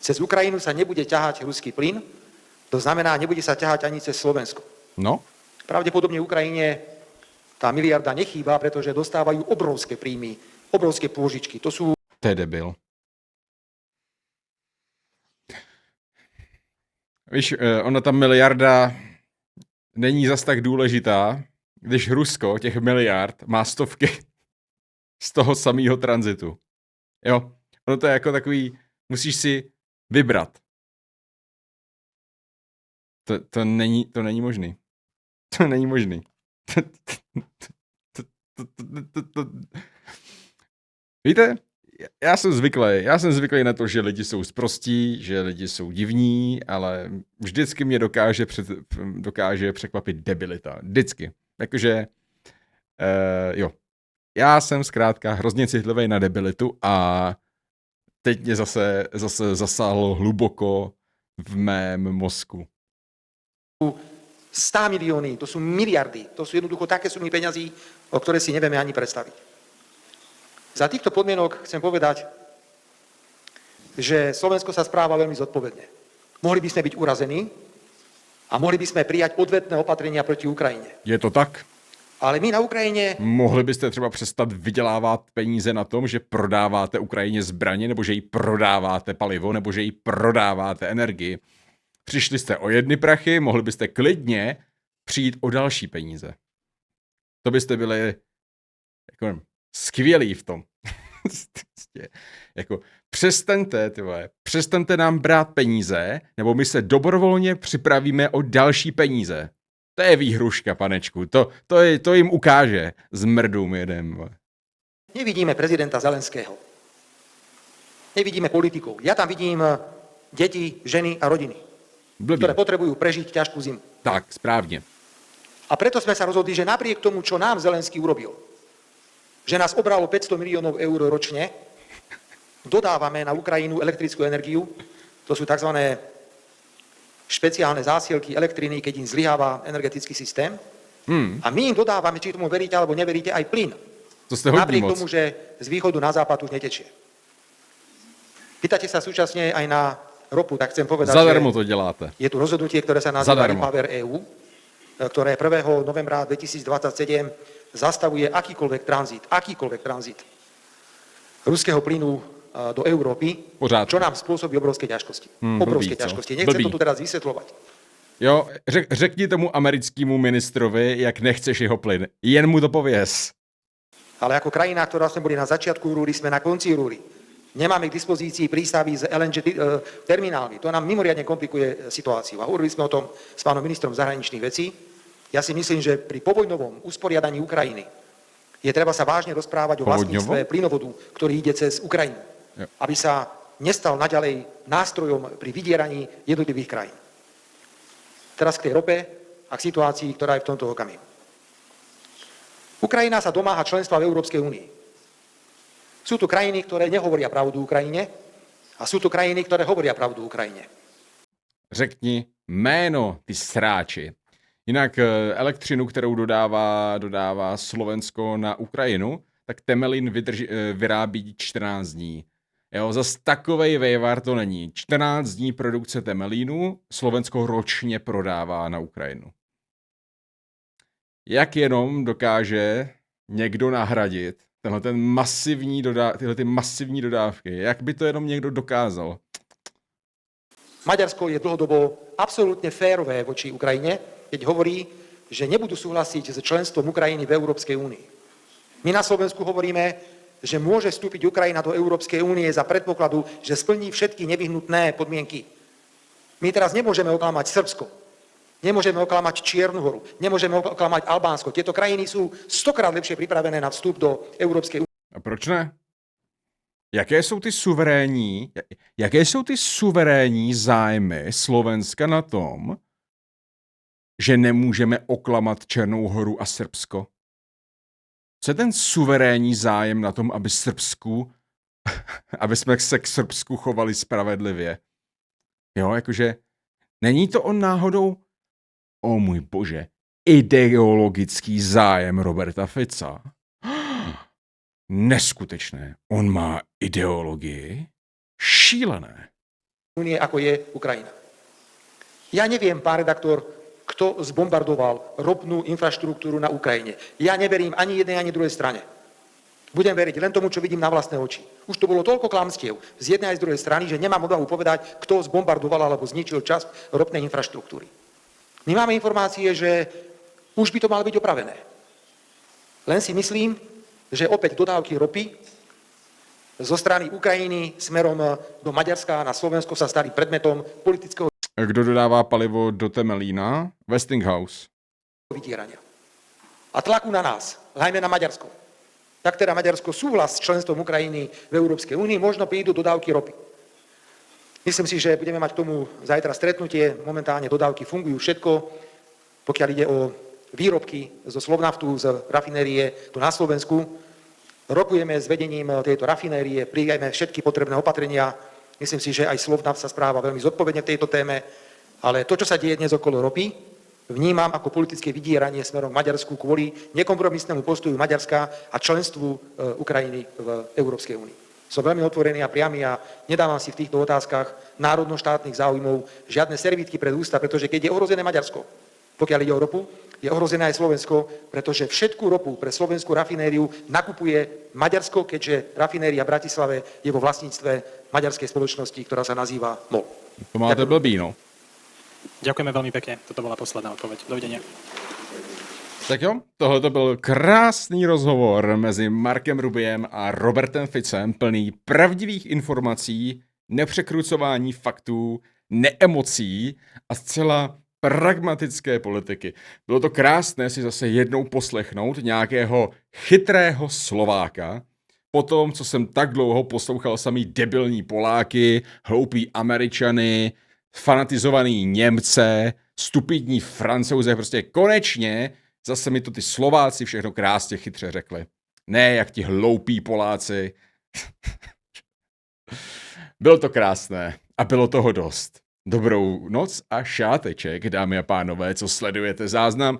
Cez Ukrajinu sa nebude ťahať ruský plyn, to znamená, nebude sa ťahať ani cez Slovensko. no. Pravdepodobne Ukrajine tá miliarda nechýba, pretože dostávajú obrovské príjmy, obrovské pôžičky. To sú To je debil. Víš, ona ta miliarda není zas tak důležitá, když Rusko těch miliard má stovky z toho samého tranzitu. Jo, ono to je jako takový, musíš si vybrat. To není možný. To není možný. Víte, já jsem zvyklý na to, že lidi jsou sprostí, že lidi jsou divní, ale vždycky mě dokáže překvapit debilita. Vždycky. Takže, jo. Já jsem zkrátka hrozně citlivý na debilitu a teď mě zase zasáhlo hluboko v mém mozku. 100 milióny, to sú miliardy, to sú jednoducho také sumy peňazí, o ktoré si nevieme ani predstaviť. Za týchto podmienok chcem povedať, že Slovensko sa správa veľmi zodpovedne. Mohli by sme byť urazení a mohli by sme prijať odvetné opatrenia proti Ukrajine. Je to tak? Ale my na Ukrajine Mohli byste třeba přestat vydělávat peníze na tom, že prodáváte Ukrajině zbraně, nebo že jí prodáváte palivo, nebo že jí prodáváte energii. Přišli jste o jedny prachy, mohli byste klidně přijít o další peníze. To byste byli jako skvělí v tom. Jako, přestaňte, ty vole, přestaňte nám brát peníze, nebo my se dobrovolně připravíme o další peníze. To je výhruška, panečku, to jim ukáže zmrdům jeden. Vole. Nevidíme prezidenta Zelenského. Nevidíme politikov. Ja tam vidím deti, ženy a rodiny, Blbý. ktoré potrebujú prežiť ťažkú zimu. Tak, správně. A preto sme sa rozhodli, že napriek tomu, čo nám Zelenský urobil, že nás obralo 500 miliónov eur ročne, dodávame na Ukrajinu elektrickú energiu, to sú tzv. Špeciálne zásielky elektriny, keď im zlyháva energetický systém. A my im dodávame, či tomu veríte alebo neveríte, aj plyn. To jste hodný Napriek moc. tomu, že z východu na západ už netečie. Pýtate sa súčasne aj na ropu, tak chcem povedať, Zadarmo že to děláte. je tu rozhodnutie, ktoré sa nazýva Zadarmo. Repower EU, ktoré 1. novembra 2027 zastavuje akýkoľvek tranzit ruského plynu do Európy, Pořádku. čo nám spôsobí obrovské ťažkosti. blbý, Obrovské co? ťažkosti. Nechcem Blbý. to tu teraz vysvetľovať. Jo, řekni tomu americkému ministrovi, jak nechceš jeho plyn. Jen mu to pověz. Ale ako krajina, ktorá sme boli na začiatku rúry, sme na konci rúry. Nemáme k dispozícii prístavy s LNG terminálmi. To nám mimoriadne komplikuje situáciu. A hovorili sme o tom s pánom ministrom zahraničných vecí. Ja si myslím, že pri povojnovom usporiadaní Ukrajiny je treba sa vážne rozprávať o vlastníctve plynovodu, ktorý ide cez Ukrajinu. Jo. Aby sa nestal naďalej nástrojom pri vydieraní jednotlivých krajín. Teraz k tej rope a k situácii, ktorá je v tomto okamihu. Ukrajina sa domáha členstva v Európskej únii. Sú tu krajiny, ktoré nehovoria pravdu Ukrajine a sú tu krajiny, ktoré hovoria pravdu Ukrajine. Řekni jméno, ty sráči. Jinak elektřinu, kterou dodává Slovensko na Ukrajinu, tak Temelín vyrábí 14 dní. Jo, zas takovej vejvar to není. 14 dní produkce Temelínu Slovensko ročně prodává na Ukrajinu. Jak jenom dokáže někdo nahradit tyhle ty masivní dodávky? Jak by to jenom někdo dokázal? Maďarsko je dlhodobo absolútne férové voči Ukrajine, keď hovorí, že nebudú súhlasiť s členstvom Ukrajiny v Európskej únii. My na Slovensku hovoríme, že môže vstúpiť Ukrajina do Európskej únie za predpokladu, že splní všetky nevyhnutné podmienky. My teraz nemôžeme oklamať Srbsko, nemôžeme oklamať Čiernu Horu, nemôžeme oklamať Albánsko. Tieto krajiny sú 100-krát lepšie pripravené na vstup do Európskej únie. A proč ne? Jaké jsou ty suverénní zájmy Slovenska na tom, že nemůžeme oklamat Černou Horu a Srbsko? Co je ten suverénní zájem na tom, aby jsme se k Srbsku chovali spravedlivě? Jo, jakože není to on náhodou, o můj bože, ideologický zájem Roberta Fica? Neskutečné. On má ideologii šílené. Únie, ako je Ukrajina. Ja neviem, pán redaktor, kto zbombardoval ropnú infraštruktúru na Ukrajine. Ja neverím ani jednej, ani druhej strane. Budem veriť len tomu, čo vidím na vlastné oči. Už to bolo toľko klamstiev z jednej aj z druhej strany, že nemám odvahu povedať, kto zbombardoval alebo zničil časť ropnej infraštruktúry. My máme informácie, že už by to malo byť opravené. Len si myslím, že opäť dodávky ropy zo strany Ukrajiny smerom do Maďarska na Slovensko sa stali predmetom politického Kdo dodává palivo do Temelína? Westinghouse. vydierania. A tlaku na nás, hlavne na Maďarsko. Tak teda Maďarsko súhlas s členstvom Ukrajiny v Európskej únii, možno prídu dodávky ropy. Myslím si, že budeme mať k tomu zajtra stretnutie. Momentálne dodávky fungujú všetko, pokiaľ ide o výrobky zo Slovnaftu, z rafinérie tu na Slovensku. Rokujeme s vedením tejto rafinérie, prijajme všetky potrebné opatrenia. Myslím si, že aj Slovnaft sa správa veľmi zodpovedne v tejto téme, ale to, čo sa deje dnes okolo ropy, vnímam ako politické vydieranie smerom k Maďarsku kvôli nekompromisnému postoju Maďarska a členstvu Ukrajiny v Európskej únii. Som veľmi otvorený a priamy a nedávam si v týchto otázkach národno-štátnych záujmov žiadne servítky pred ústa, pretože keď je ohrozené Maďarsko, pokiaľ ide o ropu, je ohrozené aj Slovensko, pretože všetkú ropu pre slovenskú rafinériu nakupuje Maďarsko, keďže rafinéria v Bratislave je vo vlastníctve maďarskej spoločnosti, ktorá sa nazýva MOL. To máte blbý, no. Ďakujeme veľmi pekne. Toto bola posledná odpoveď. Dovidenia. Tak jo, tohle to byl krásný rozhovor mezi Markem Rubiem a Robertem Ficem, plný pravdivých informací, nepřekrucování faktů, neemocí a zcela pragmatické politiky. Bylo to krásné si zase jednou poslechnout nějakého chytrého Slováka, po tom, co jsem tak dlouho poslouchal samý debilní Poláky, hloupí Američany, fanatizovaný Němce, stupidní Francouze, prostě konečně zase mi to ty Slováci všechno krásně chytře řekli. Ne, jak ti hloupí Poláci. Bylo to krásné a bylo toho dost. Dobrou noc a šáteček, dámy a pánové, co sledujete záznam.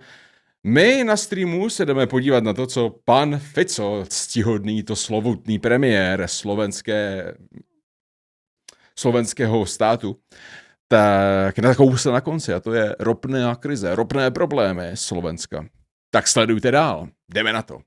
My na streamu se jdeme podívat na to, co pan Fico, ctihodný, to slovutný premiér slovenského státu, tak nakousl na konci, a to je ropná krize, ropné problémy Slovenska. Tak sledujte dál, jdeme na to.